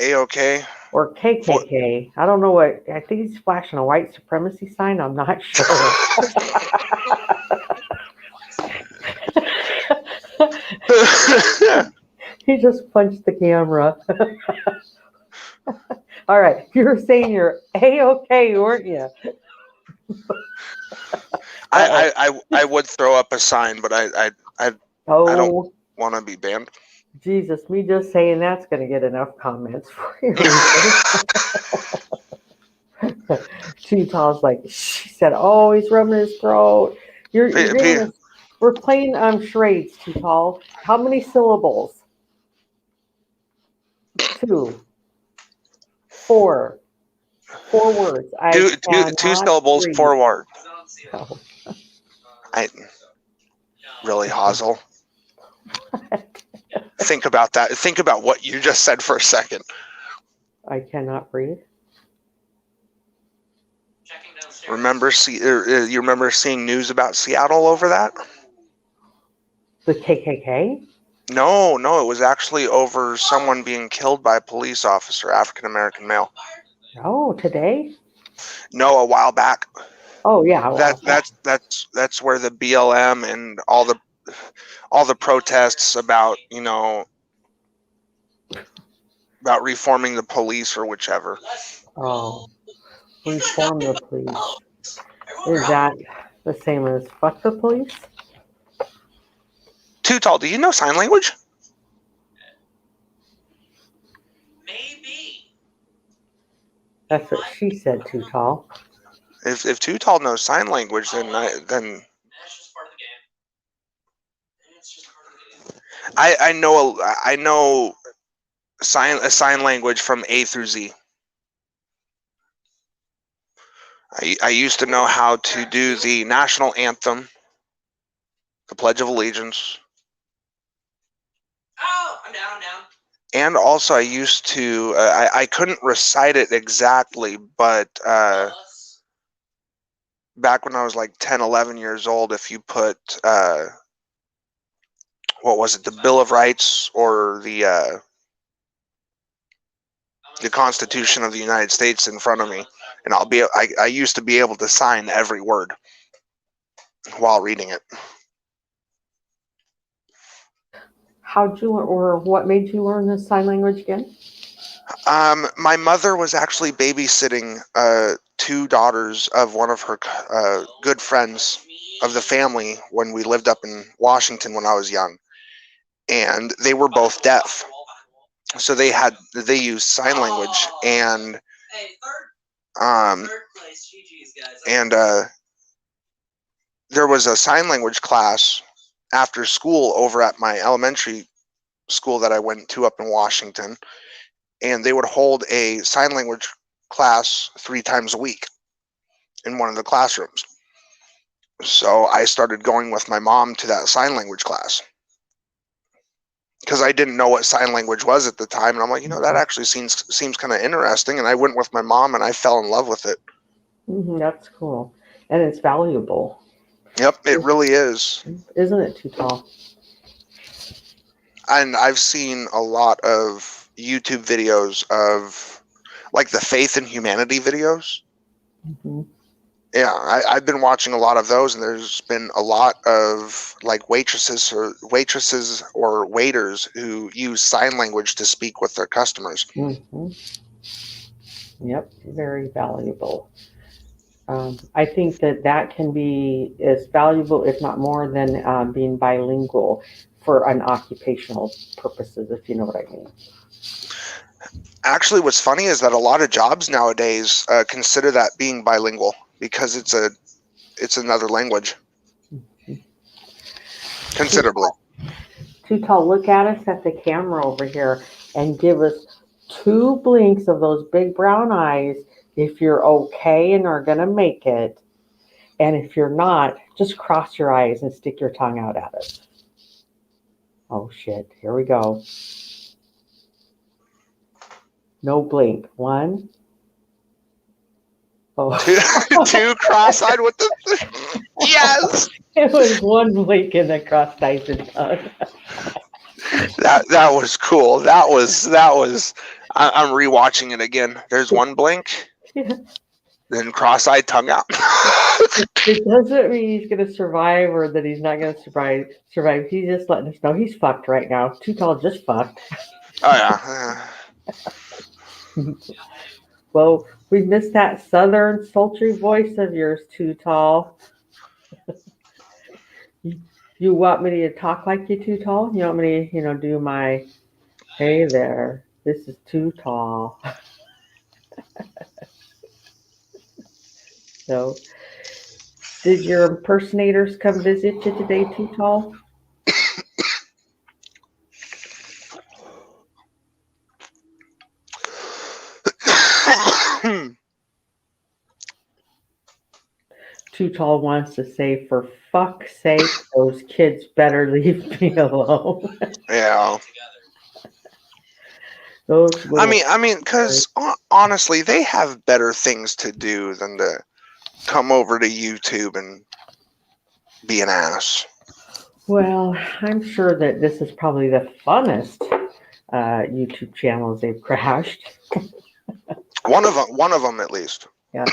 A-okay. Or KKK. I don't know what. I think he's flashing a white supremacy sign. I'm not sure. He just punched the camera. All right. You were saying you're A-OK, weren't you? I would throw up a sign, but I don't want to be banned. Jesus, me just saying that's going to get enough comments for you. Tall's like, she said, oh, he's rubbing his throat. We're playing charades, Tall. How many syllables? 2. 4. 4 words. Two syllables, 4 words. Oh. Really, Hazel? Think about that. Think about what you just said for a second. I cannot read. You remember seeing news about Seattle over that? The KKK? No, it was actually over someone being killed by a police officer, African American male. Oh, today? No, a while back. Oh yeah. That's where the BLM and all the protests about, you know, about reforming the police or whichever. Oh, reform the police. Is that the same as fuck the police? Too Tall, do you know sign language? Maybe. That's what she said, Too Tall. If Too Tall knows sign language, then That's just part of the game. It's just part of the game. I know sign language from A through Z. I used to know how to do the national anthem, the Pledge of Allegiance. Oh, I'm down. And also I used to, I couldn't recite it exactly, but back when I was like 10, 11 years old, if you put, what was it, the Bill of Rights or the Constitution of the United States in front of me, and I used to be able to sign every word while reading it. What made you learn this sign language again? My mother was actually babysitting 2 daughters of one of her good friends of the family when we lived up in Washington when I was young, and they were both deaf, so they used sign language, and there was a sign language class after school over at my elementary school that I went to up in Washington, and they would hold a sign language class 3 times a week in one of the classrooms. So I started going with my mom to that sign language class because I didn't know what sign language was at the time, and I'm like, that actually seems kind of interesting, and I went with my mom and I fell in love with it. That's cool, and it's valuable. Yep, it really is. Isn't it, Too Tall? And I've seen a lot of YouTube videos of like the faith and humanity videos. Mm-hmm. Yeah, I've been watching a lot of those, and there's been a lot of like waitresses or waiters who use sign language to speak with their customers. Yep, very valuable. I think that can be as valuable, if not more, than being bilingual for an occupational purposes, if you know what I mean. Actually, what's funny is that a lot of jobs nowadays consider that being bilingual because it's another language. Considerably. Too tall, look at us at the camera over here and give us 2 blinks of those big brown eyes if you're okay and are going to make it. And if you're not, just cross your eyes and stick your tongue out at us. Oh, shit. Here we go. No blink. 1. Oh. 2 cross-eyed with the... Yes! It was 1 blink and then crossed eyes and tongue. That was cool. That was. I'm rewatching it again. There's 1 blink, Yeah. then cross-eyed, tongue out. It doesn't mean he's going to survive or that he's not going to survive. He's just letting us know he's fucked right now. Too tall, just fucked. Oh yeah. Well, we missed that southern sultry voice of yours, Too Tall. You want me to talk like you, Too Tall? You want me to, do my, hey there, this is Too Tall. So, did your impersonators come visit you today, Too Tall? Too Tall wants to say, for fuck's sake, those kids better leave me alone. Yeah. Those I mean, because honestly, they have better things to do than to come over to YouTube and be an ass. Well, I'm sure that this is probably the funnest YouTube channels they've crashed. One of them at least. Yeah.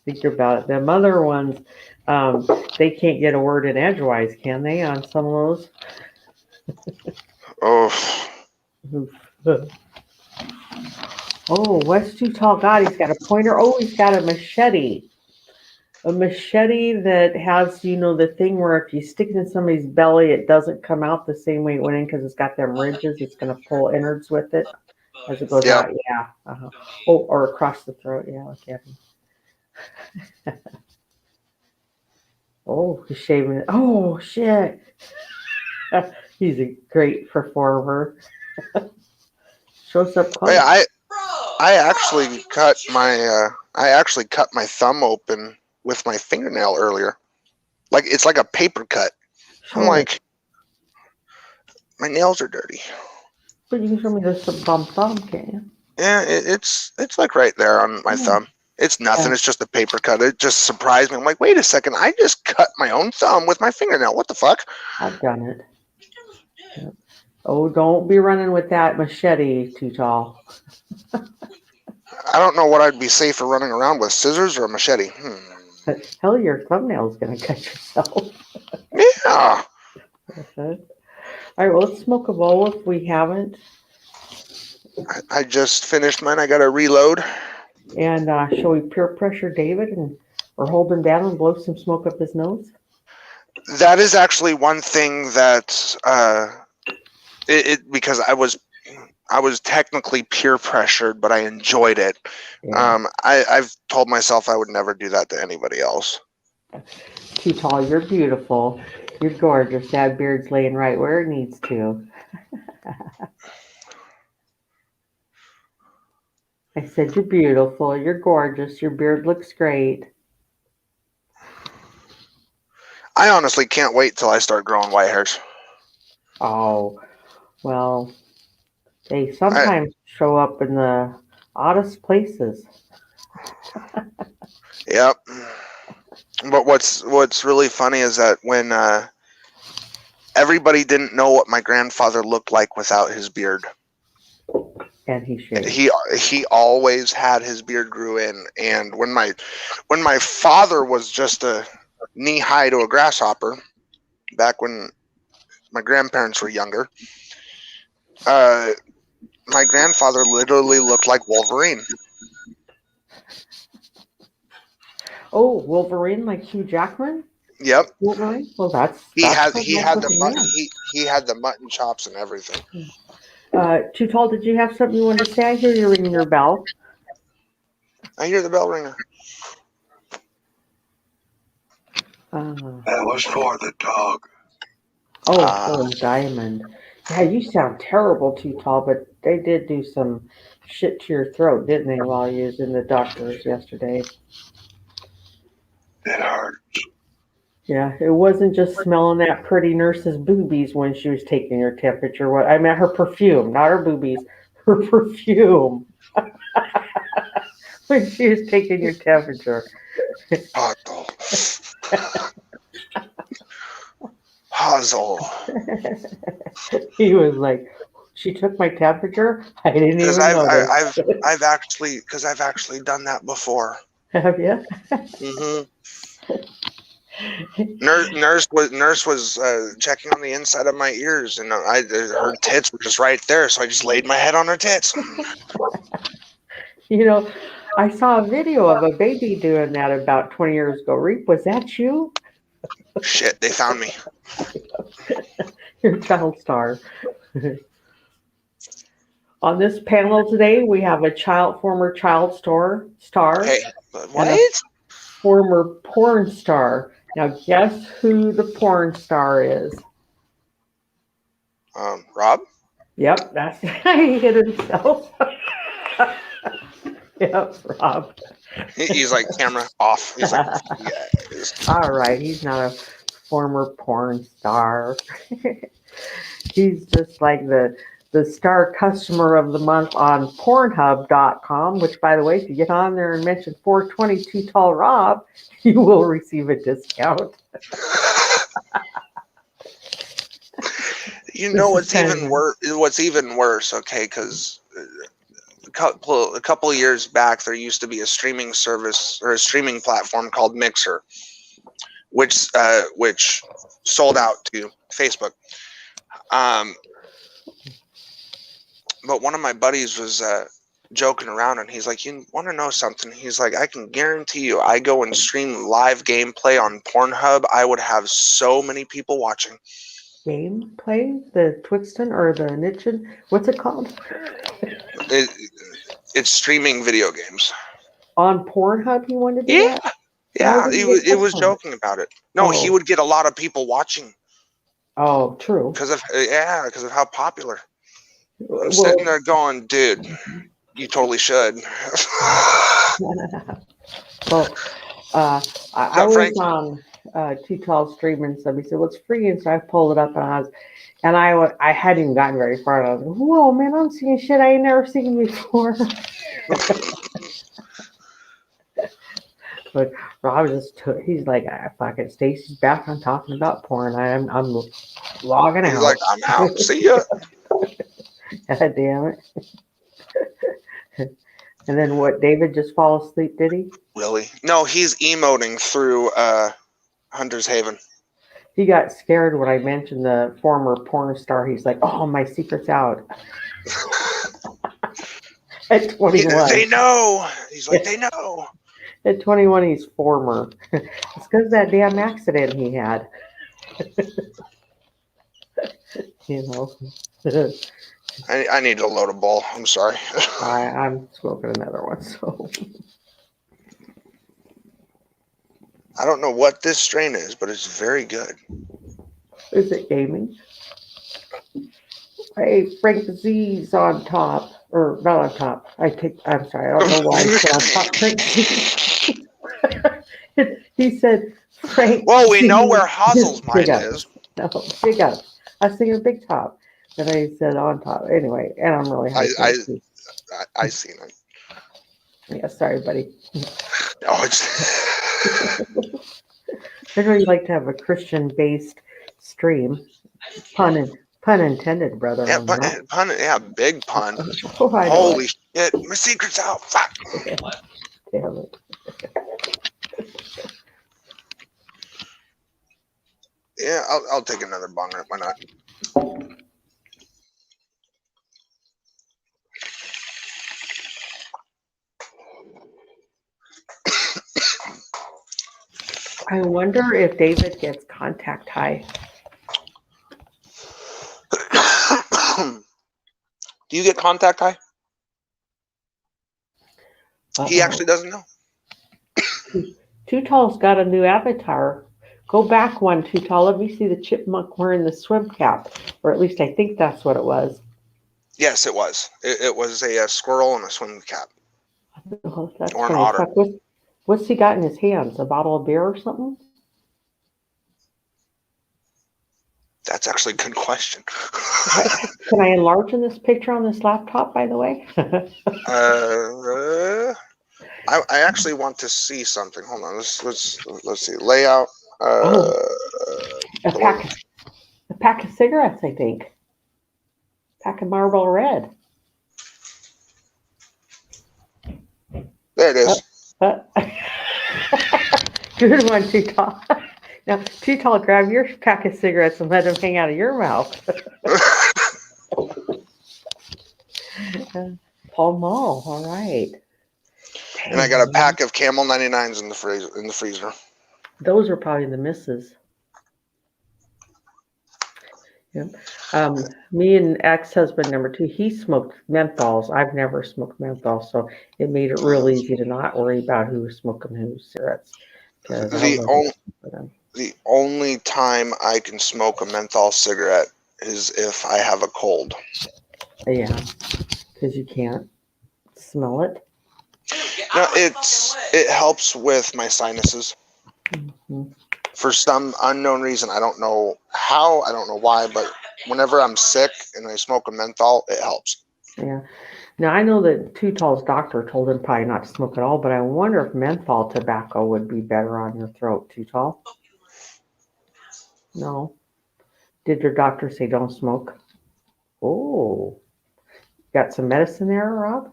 Think about it. The other ones, they can't get a word in edgewise, can they, on some of those? Oh. Oh, what's Too Tall? God, he's got a pointer. Oh, he's got a machete. A machete that has, the thing where if you stick it in somebody's belly, it doesn't come out the same way it went in because it's got them ridges. It's going to pull innards with it as it goes out. Yeah. Uh-huh. Oh, or across the throat. Yeah, like Kevin. Oh, he's shaving it. Oh, shit. He's a great performer. Shows up close. Yeah, I actually cut my thumb open with my fingernail earlier. Like it's like a paper cut. I'm like, my nails are dirty. But you can show me this thumb, can't you? Yeah, it's like right there on my thumb. It's nothing. It's just a paper cut. It just surprised me. I'm like, wait a second. I just cut my own thumb with my fingernail. What the fuck? I've done it. Yep. Oh, don't be running with that machete, Too Tall. I don't know what I'd be safer running around with, scissors or a machete. Hell, your thumbnail's going to cut yourself. Yeah. All right, well, let's smoke a bowl if we haven't. I just finished mine. I got to reload. And shall we peer pressure David or hold him down and blow some smoke up his nose? That is actually one thing that because I was technically peer pressured, but I enjoyed it. Yeah. I've told myself I would never do that to anybody else. Too Tall, you're beautiful. You're gorgeous. That beard's laying right where it needs to. I said you're beautiful. You're gorgeous. Your beard looks great. I honestly can't wait till I start growing white hairs. Oh, well, they sometimes show up in the oddest places. Yep. But what's really funny is that when everybody didn't know what my grandfather looked like without his beard. And he shaved. He always had his beard grew in, and when my father was just a knee high to a grasshopper, back when my grandparents were younger, my grandfather literally looked like Wolverine. Oh, Wolverine, like Hugh Jackman? Yep, Wolverine? Well, that's he that's had a he nice had the looking mutton man. he had the mutton chops and everything. Too Tall, did you have something you wanted to say? I hear you ringing your bell. I hear the bell ringer. That was for the dog. Oh, Diamond. Yeah, you sound terrible, Too Tall, but they did do some shit to your throat, didn't they, while you was in the doctor's yesterday? It hurt. Yeah, it wasn't just smelling that pretty nurse's boobies when she was taking your temperature. What I meant her perfume, not her boobies, her perfume when she was taking your temperature. Puzzle. Puzzle. He was like, "She took my temperature. I didn't Because even notice." I've actually done that before. Have you? hmm Nurse was checking on the inside of my ears, and her tits were just right there, so I just laid my head on her tits. You know, I saw a video of a baby doing that about 20 years ago. Reap, was that you? Shit, they found me. Your child star. On this panel today, we have a former child star Hey, and what? a former porn star. Now, guess who the porn star is? Rob? Yep, that's he hit himself. Yep, Rob. He's like, camera off. He's like, yes. All right, he's not a former porn star. He's just like the star customer of the month on Pornhub.com, which, by the way, if you get on there and mention 420 Too Tall Rob, you will receive a discount. You know what's even worse? What's even worse? Okay, because a couple of years back, there used to be a streaming service or a streaming platform called Mixer, which sold out to Facebook. But one of my buddies was joking around, and he's like, "You want to know something?" He's like, "I can guarantee you, I go and stream live gameplay on Pornhub, I would have so many people watching." Gameplay? The Twixton or the Nitchin? What's it called? It's streaming video games. On Pornhub, he wanted to do that? Yeah, it was joking about it. No, he would get a lot of people watching. Oh, true. Because of how popular. I'm sitting there going, dude, you totally should. Well, I was on Too Tall streaming stuff. He said, "Well, it's free," and so I pulled it up, and I hadn't even gotten very far. And I was like, "Whoa, man, I'm seeing shit I ain't never seen before." But Rob he's like, "Fucking Stacy's back on talking about porn. I'm logging out." He's like, "I'm out. See ya." God damn it. And then what? David just fall asleep, did he? Really? No, he's emoting through Hunter's Haven. He got scared when I mentioned the former porn star. He's like, "Oh, my secret's out." At 21. They know. He's like, they know. At 21, he's former. It's because of that damn accident he had. You know. I need to load a ball. I'm sorry. I'm smoking another one, so. I don't know what this strain is, but it's very good. Is it gaming? Hey, Frank Z's on top. Or not on top. I'm sorry, I don't know why I said on top. Frank Z. He said, Frank. Well, we know where Hazel's mind is. No, big up. I was thinking big top. And I said on top. Anyway, and I'm really high. I seen it. Yeah, sorry, buddy. Oh, it's. I know you like to have a Christian-based stream. Pun Pun intended, brother. Yeah, on that. pun. Yeah, big pun. Oh, I know Holy shit! My secret's out. Fuck. it. Damn it. Yeah, I'll take another bong rip. Why not? I wonder if David gets contact high. Do you get contact high? He Uh-oh. actually doesn't know. Too Tall's got a new avatar. Go back one, Too Tall. Let me see the chipmunk wearing the swim cap, or at least I think that's what it was. Yes, it was. It was a squirrel in a swim cap. Oh, that's Or an funny. otter. Fuck, what's he got in his hands? A bottle of beer or something? That's actually a good question. Can I enlarge in this picture on this laptop, by the way? I actually want to see something. Hold on. Let's see. Layout. A pack of cigarettes, I think. Pack of Marlboro Red. There it is. Good one, Too Tall. Now, Too Tall, grab your pack of cigarettes and let them hang out of your mouth. Pall Mall, all right. And I got a pack of Camel 99s in the freezer. Those are probably the misses. Yeah. Me and ex-husband number 2, he smoked menthols. I've never smoked menthols, so it made it real easy to not worry about who was smoking whose cigarettes. The only time I can smoke a menthol cigarette is if I have a cold. Yeah, because you can't smell it. No, it helps with my sinuses. Mm-hmm. For some unknown reason, I don't know how, I don't know why, but whenever I'm sick and I smoke a menthol, it helps. Yeah. Now, I know that Too Tall's doctor told him probably not to smoke at all, but I wonder if menthol tobacco would be better on your throat, Too Tall. No. Did your doctor say don't smoke? Oh. Got some medicine there, Rob?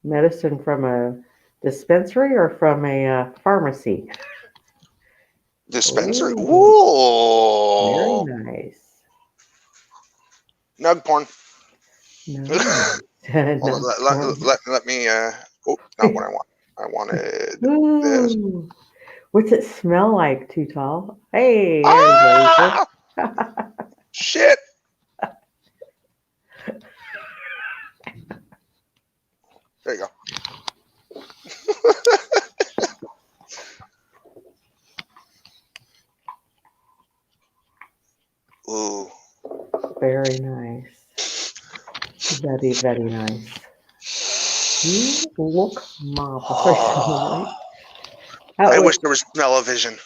Medicine from a dispensary or from a pharmacy? Dispensary? Ooh. Ooh. Very nice. Nug porn. Nice. Let me, oh, not what I want. I wanted this. Ooh. What's it smell like, Too Tall? Hey, Ah! Shit. There you go. Ooh. Very nice. Very, very nice. You look marvelous. I wish there was smell-o-vision.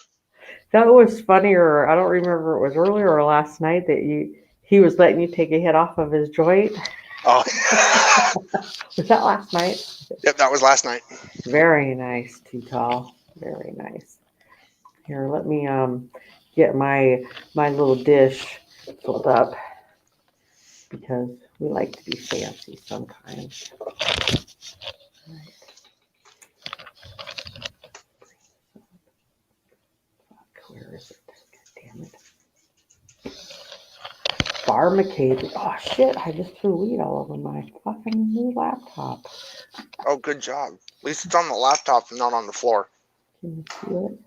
That was funnier. I don't remember if it was earlier or last night that he was letting you take a hit off of his joint. Oh. Was that last night? Yep, that was last night. Very nice, Too Tall. Very nice. Here, let me get my little dish filled up because we like to be fancy sometimes. Right. Fuck, where is it? God damn it. Barmacade. Oh shit, I just threw weed all over my fucking new laptop. Oh, good job. At least it's on the laptop and not on the floor. Can you see it?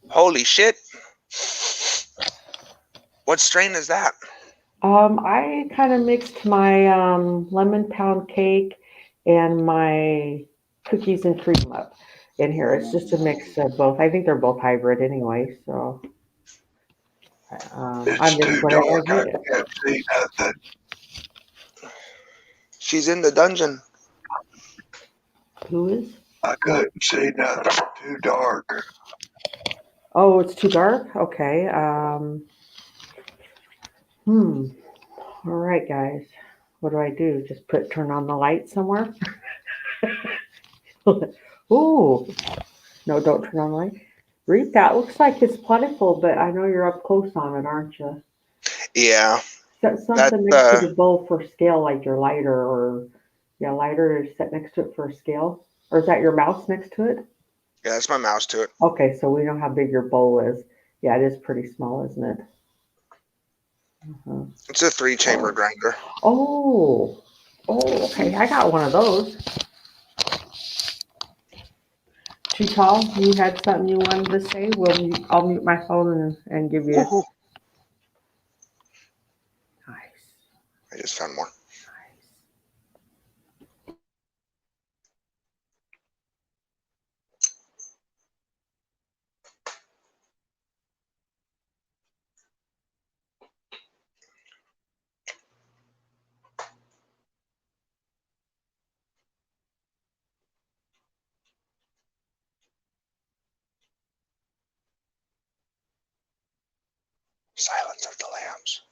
Holy shit. What strain is that? I kind of mixed my lemon pound cake and my cookies and cream up in here. It's just a mix of both. I think they're both hybrid anyway, so I'm just whatever I get. Can't see nothing. She's in the dungeon. Who is? I couldn't see nothing. Too dark. Oh, it's too dark? Okay. All right, guys. What do I do? Just turn on the light somewhere? What Ooh, no, don't turn on the light. Reap, that looks like it's plentiful, but I know you're up close on it, aren't you? Yeah. Set something next to the bowl for scale, like your lighter, or lighter is set next to it for a scale. Or is that your mouse next to it? Yeah, that's my mouse to it. Okay, so we know how big your bowl is. Yeah, it is pretty small, isn't it? It's a 3-chamber grinder. Oh, okay. I got one of those. Too tall? You had something you wanted to say? I'll mute my phone and give you. Woohoo. Nice. I just found more. Silence of the Lambs.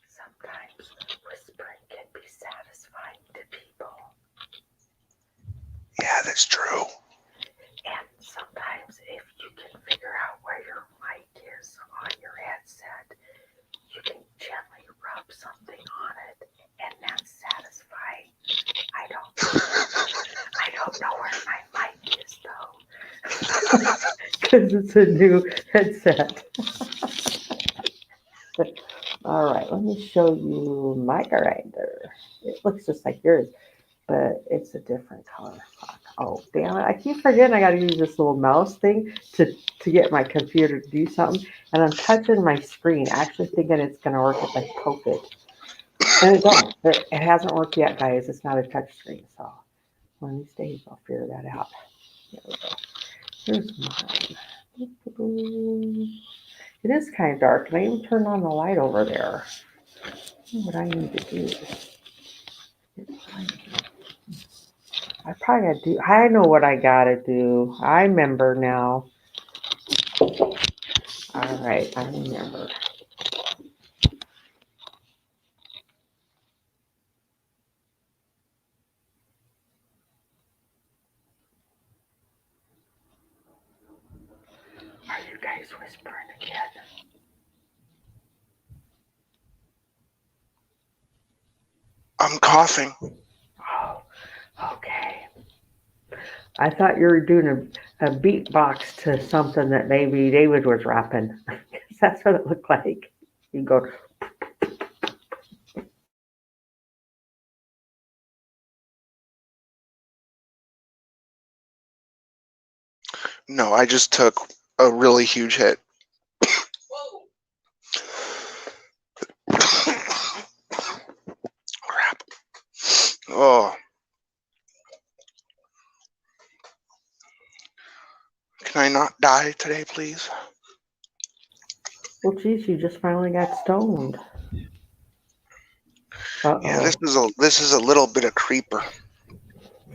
Sometimes whispering can be satisfying to people. Yeah, that's true. And sometimes if you can figure out where your mic is on your headset, you can gently rub something on it, and that's satisfying. I don't know where my mic is though, because it's a new headset. All right, let me show you my grinder. It looks just like yours, but it's a different color. Fuck. Oh, damn it. I keep forgetting I got to use this little mouse thing to get my computer to do something. And I'm touching my screen, actually thinking it's going to work if I poke it. And it don't. It hasn't worked yet, guys. It's not a touch screen. So one of these days I'll figure that out. There we go. Here's mine. It is kind of dark. And I even turned on the light over there. What I need to do. I probably gotta do. I know what I gotta do. I remember now. All right, I remember. Are you guys whispering again? I'm coughing. Oh, okay. I thought you were doing a beatbox to something that maybe David was rapping. That's what it looked like. You go. No, I just took a really huge hit. Crap. Oh. Can I not die today, please? Well, geez, you just finally got stoned. Uh-oh. Yeah, this is a little bit of creeper.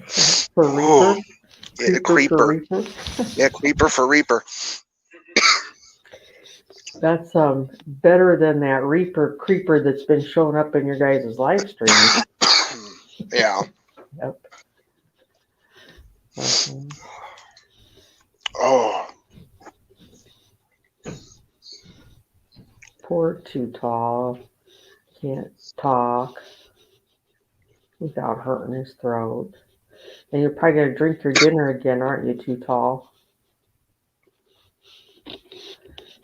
For Reaper? Yeah, Creeper for Reaper? Yeah, creeper for Reaper. That's better than that Reaper creeper that's been showing up in your guys' live streams. Yeah. Yep. Oh. Poor Too Tall. Can't talk without hurting his throat. And you're probably going to drink your dinner again, aren't you, Too Tall?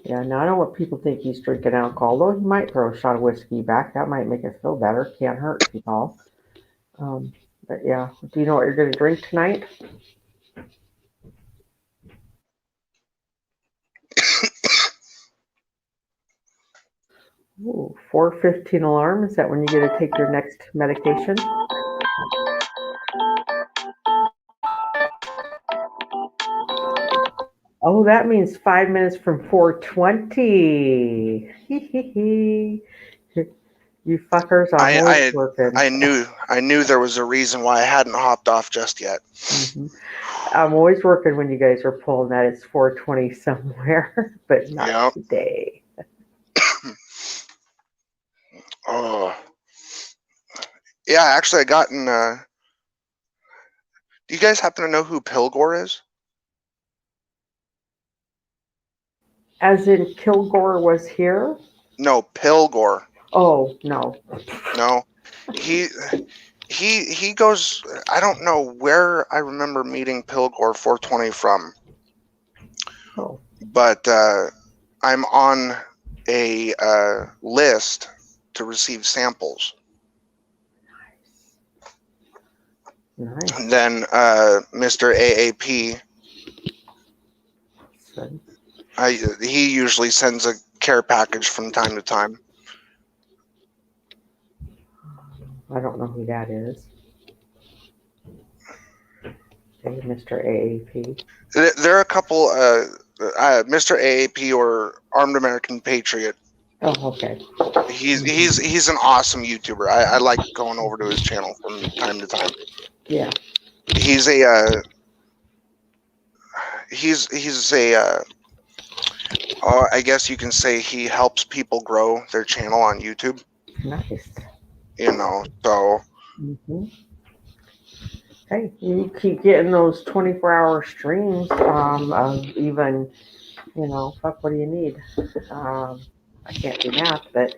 Yeah, now I don't want people to think he's drinking alcohol, though he might throw a shot of whiskey back. That might make it feel better. Can't hurt, Too Tall. But yeah, do you know what you're going to drink tonight? Ooh, 4:15 alarm. Is that when you get to take your next medication? Oh, that means 5 minutes from 4:20. You fuckers, I'm always working. I knew there was a reason why I hadn't hopped off just yet. Mm-hmm. I'm always working when you guys are pulling that. It's 4:20 somewhere, but not today. Oh. Yeah, actually I got in Do you guys happen to know who Pilgore is? As in Kilgore was here? No, Pilgore. Oh, no. No, he goes. I don't know where I remember meeting Pilgore 420 from, Oh, but I'm on a list to receive samples. nice. And then Mr. AAP, So, he usually sends a care package from time to time. I don't know who that is. Okay, Mr. AAP. There are a couple, Mr. AAP or Armed American Patriot. Oh, okay. He's an awesome YouTuber. I like going over to his channel from time to time. Yeah. He's a I guess you can say he helps people grow their channel on YouTube. Nice. You know, so hmm Hey, you keep getting those 24-hour streams of even, fuck, what do you need? I can't do math, but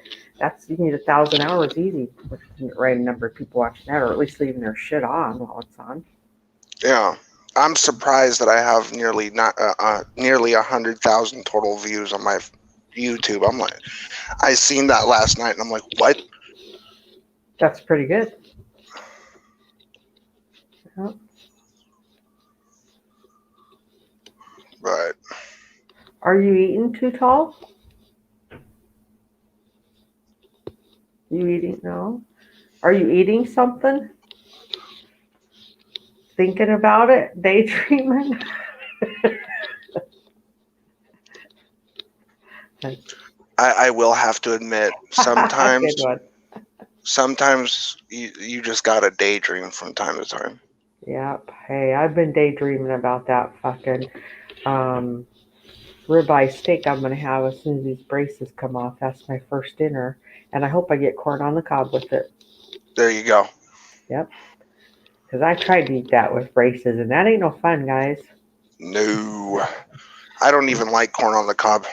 you need 1,000 hours easy with the right number of people watching that, or at least leaving their shit on while it's on. yeah. I'm surprised that I have nearly 100,000 total views on my YouTube. I'm like, I seen that last night, and I'm like, what? That's pretty good. Yep. But Are you eating too tall? You eating? No. Are you eating something? Thinking about it? Daydreaming? I will have to admit, sometimes Good one. sometimes you just gotta daydream from time to time. Yep. Hey, I've been daydreaming about that fucking ribeye steak I'm going to have as soon as these braces come off. That's my first dinner. And I hope I get corn on the cob with it. There you go. Yep. Because I tried to eat that with braces, and that ain't no fun, guys. No, I don't even like corn on the cob.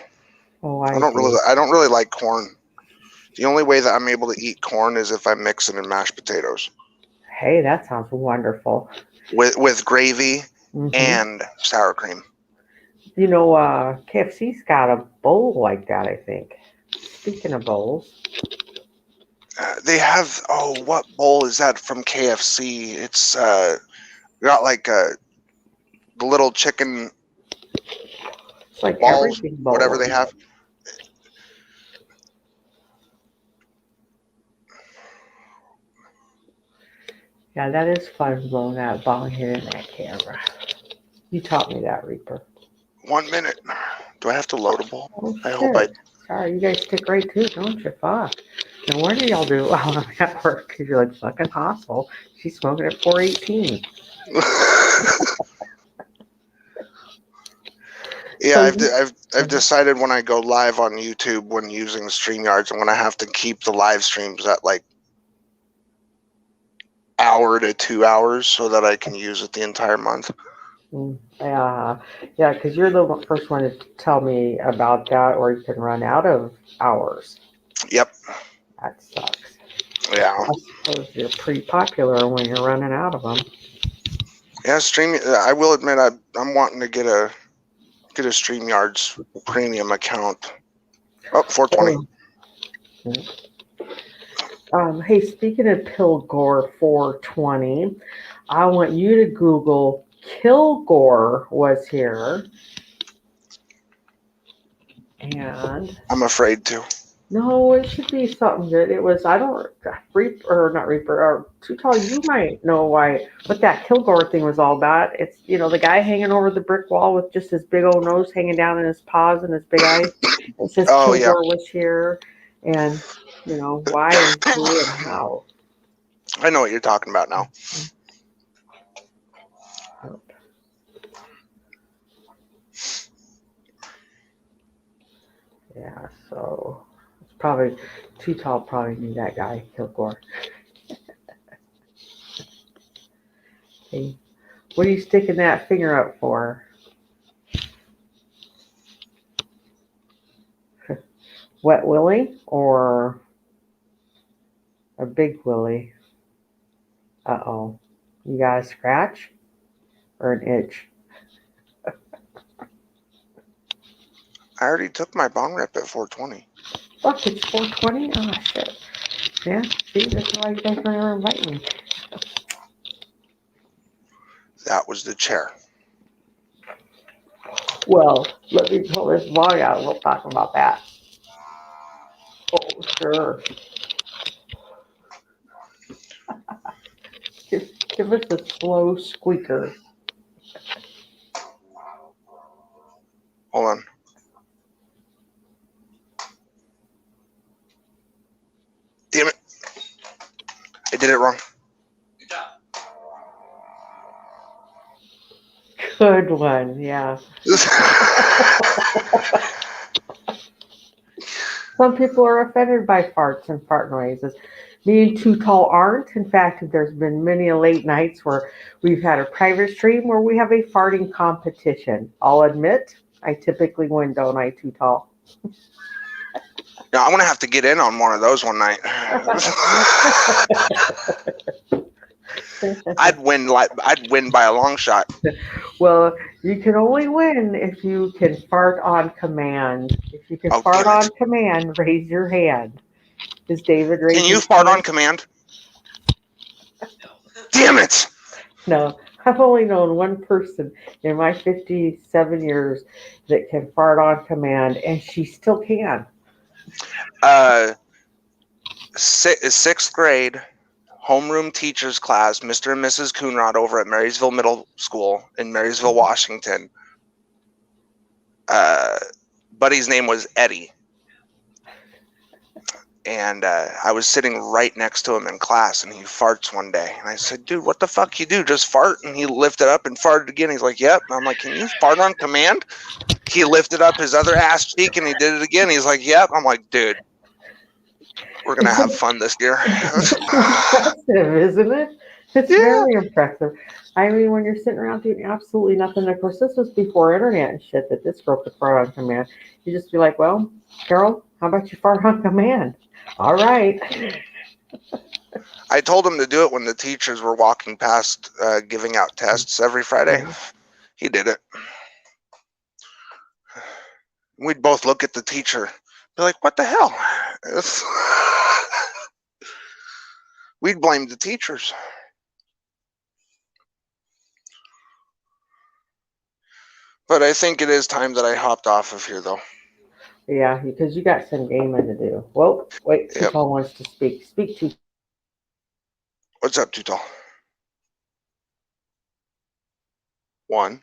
Oh, I don't really like corn. The only way that I'm able to eat corn is if I mix it in mashed potatoes Hey, that sounds wonderful. with gravy Mm-hmm. and sour cream. KFC's got a bowl like that, I think. Speaking of bowls. They have, what bowl is that from KFC? It's got like the little chicken It's like balls, everything bowl. whatever they have. Yeah, that is fun blowing that bong hit in that camera. You taught me that, Reaper. 1 minute. Do I have to load a bowl? Oh, I shit. hope I. Sorry, you guys stick right to it, don't you? Fuck. No wonder y'all do it while I'm at work, because you're like, fucking hostile. She's smoking at 418. Yeah, So I've decided when I go live on YouTube when using StreamYards, I'm gonna have to keep the live streams at like hour to 2 hours so that I can use it the entire month. Yeah, because you're the first one to tell me about that, or you can run out of hours. Yep. That sucks. Yeah. I suppose you're pretty popular when you're running out of them. Yeah, I will admit I'm wanting to get a StreamYards premium account. Oh, 420. Hey, speaking of Pilgore 420, I want you to Google Kilgore was here. And I'm afraid to. no, it should be something good. It was, Reaper, or Too Tall, you might know what that Kilgore thing was all about. It's, the guy hanging over the brick wall with just his big old nose hanging down in his paws and his big eyes. It says Kilgore was here, and, why and who and how. I know what you're talking about now. Yeah, so it's probably Too Tall probably knew that guy, Kilgore. Hey, What are you sticking that finger up for? Wet Willie or a big Willie? Uh-oh. You got a scratch or an itch? I already took my bong rip at 420. Look, it's 420. Oh, shit. Yeah, see, that's why you guys never invite me. That was the chair. Well, let me pull this vlog out. We'll talk about that. Oh, sure. Give us a slow squeaker. Hold on. Damn it. I did it wrong. Good job. Good one, yeah. Some people are offended by farts and fart noises. Me and Too Tall aren't. In fact, there's been many late nights where we've had a private stream where we have a farting competition. I'll admit, I typically win, don't I, Too Tall? Now, I'm going to have to get in on one of those one night. I'd win by a long shot. Well, you can only win if you can fart on command. If you can Oh, fart damn on it. command, raise your hand. Is David raising? Can you fart on command? Damn it! No, I've only known one person in my 57 years that can fart on command, and she still can. Sixth grade homeroom teachers class, Mr. and Mrs. Coonrod over at Marysville Middle School in Marysville, Washington. Buddy's name was Eddie. And I was sitting right next to him in class, and he farts one day. And I said, dude, what the fuck you do? Just fart? And he lifted up and farted again. He's like, yep. And I'm like, can you fart on command? He lifted up his other ass cheek, and he did it again. He's like, yep. I'm like, dude, we're going to have fun this year. It's impressive, isn't it? It's very impressive. I mean, when you're sitting around doing absolutely nothing, of course, this was before internet and shit, that this girl could fart on command. You just be like, well, Carol, how about you fart on command? All right. I told him to do it when the teachers were walking past giving out tests every Friday. He did it. We'd both look at the teacher, be like, what the hell? We'd blame the teachers. But I think it is time that I hopped off of here, though. Yeah, because you got some gaming to do. Whoa, wait, Yep. Too wants to speak. Speak to. What's up, Too Tall? One.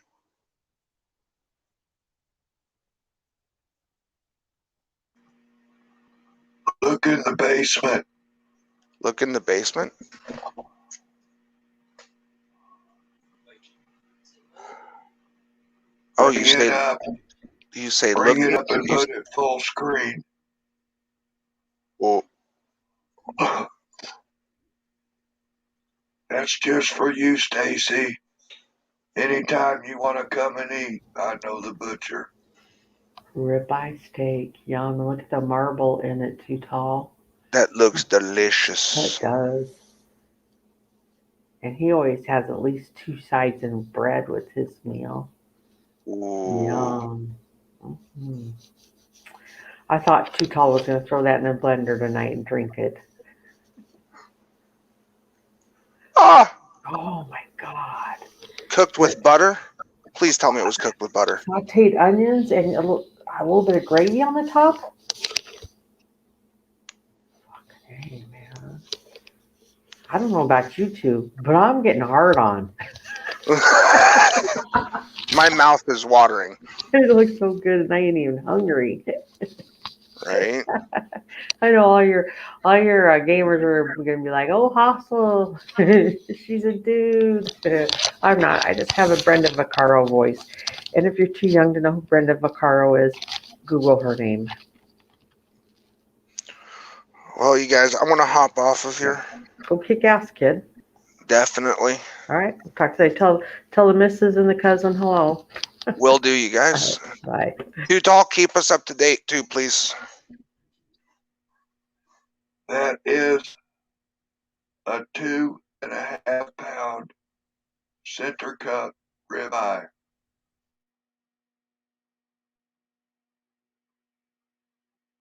Look in the basement. Look in the basement. Oh, Bring it up. you say Bring look. it up and put it full screen. Well, That's just for you, Stacy. Anytime you want to come and eat, I know the butcher. Ribeye steak. Yum. Look at the marble in it, Too Tall. that looks delicious. It does. And he always has at least 2 sides of bread with his meal. Ooh. Yum. Mm-hmm. I thought Too Tall was going to throw that in a blender tonight and drink it. Ah! Oh my God. Cooked with butter? Please tell me it was cooked with butter. Sauteed onions and a little bit of gravy on the top. Fucking hey, man. I don't know about you two, but I'm getting hard on. My mouth is watering. It looks so good and I ain't even hungry. Right? I know all your gamers are gonna be like, "Oh, hostile, she's a dude." I'm not. I just have a Brenda Vaccaro voice, and if you're too young to know who Brenda Vaccaro is, Google her name. Well, you guys, I want to hop off of here. Go kick ass, kid. Definitely. All right. Talk to you. Tell the missus and the cousin hello. Will do, you guys. Bye. You all keep us up to date too, please. That is a 2.5 pound center cut ribeye.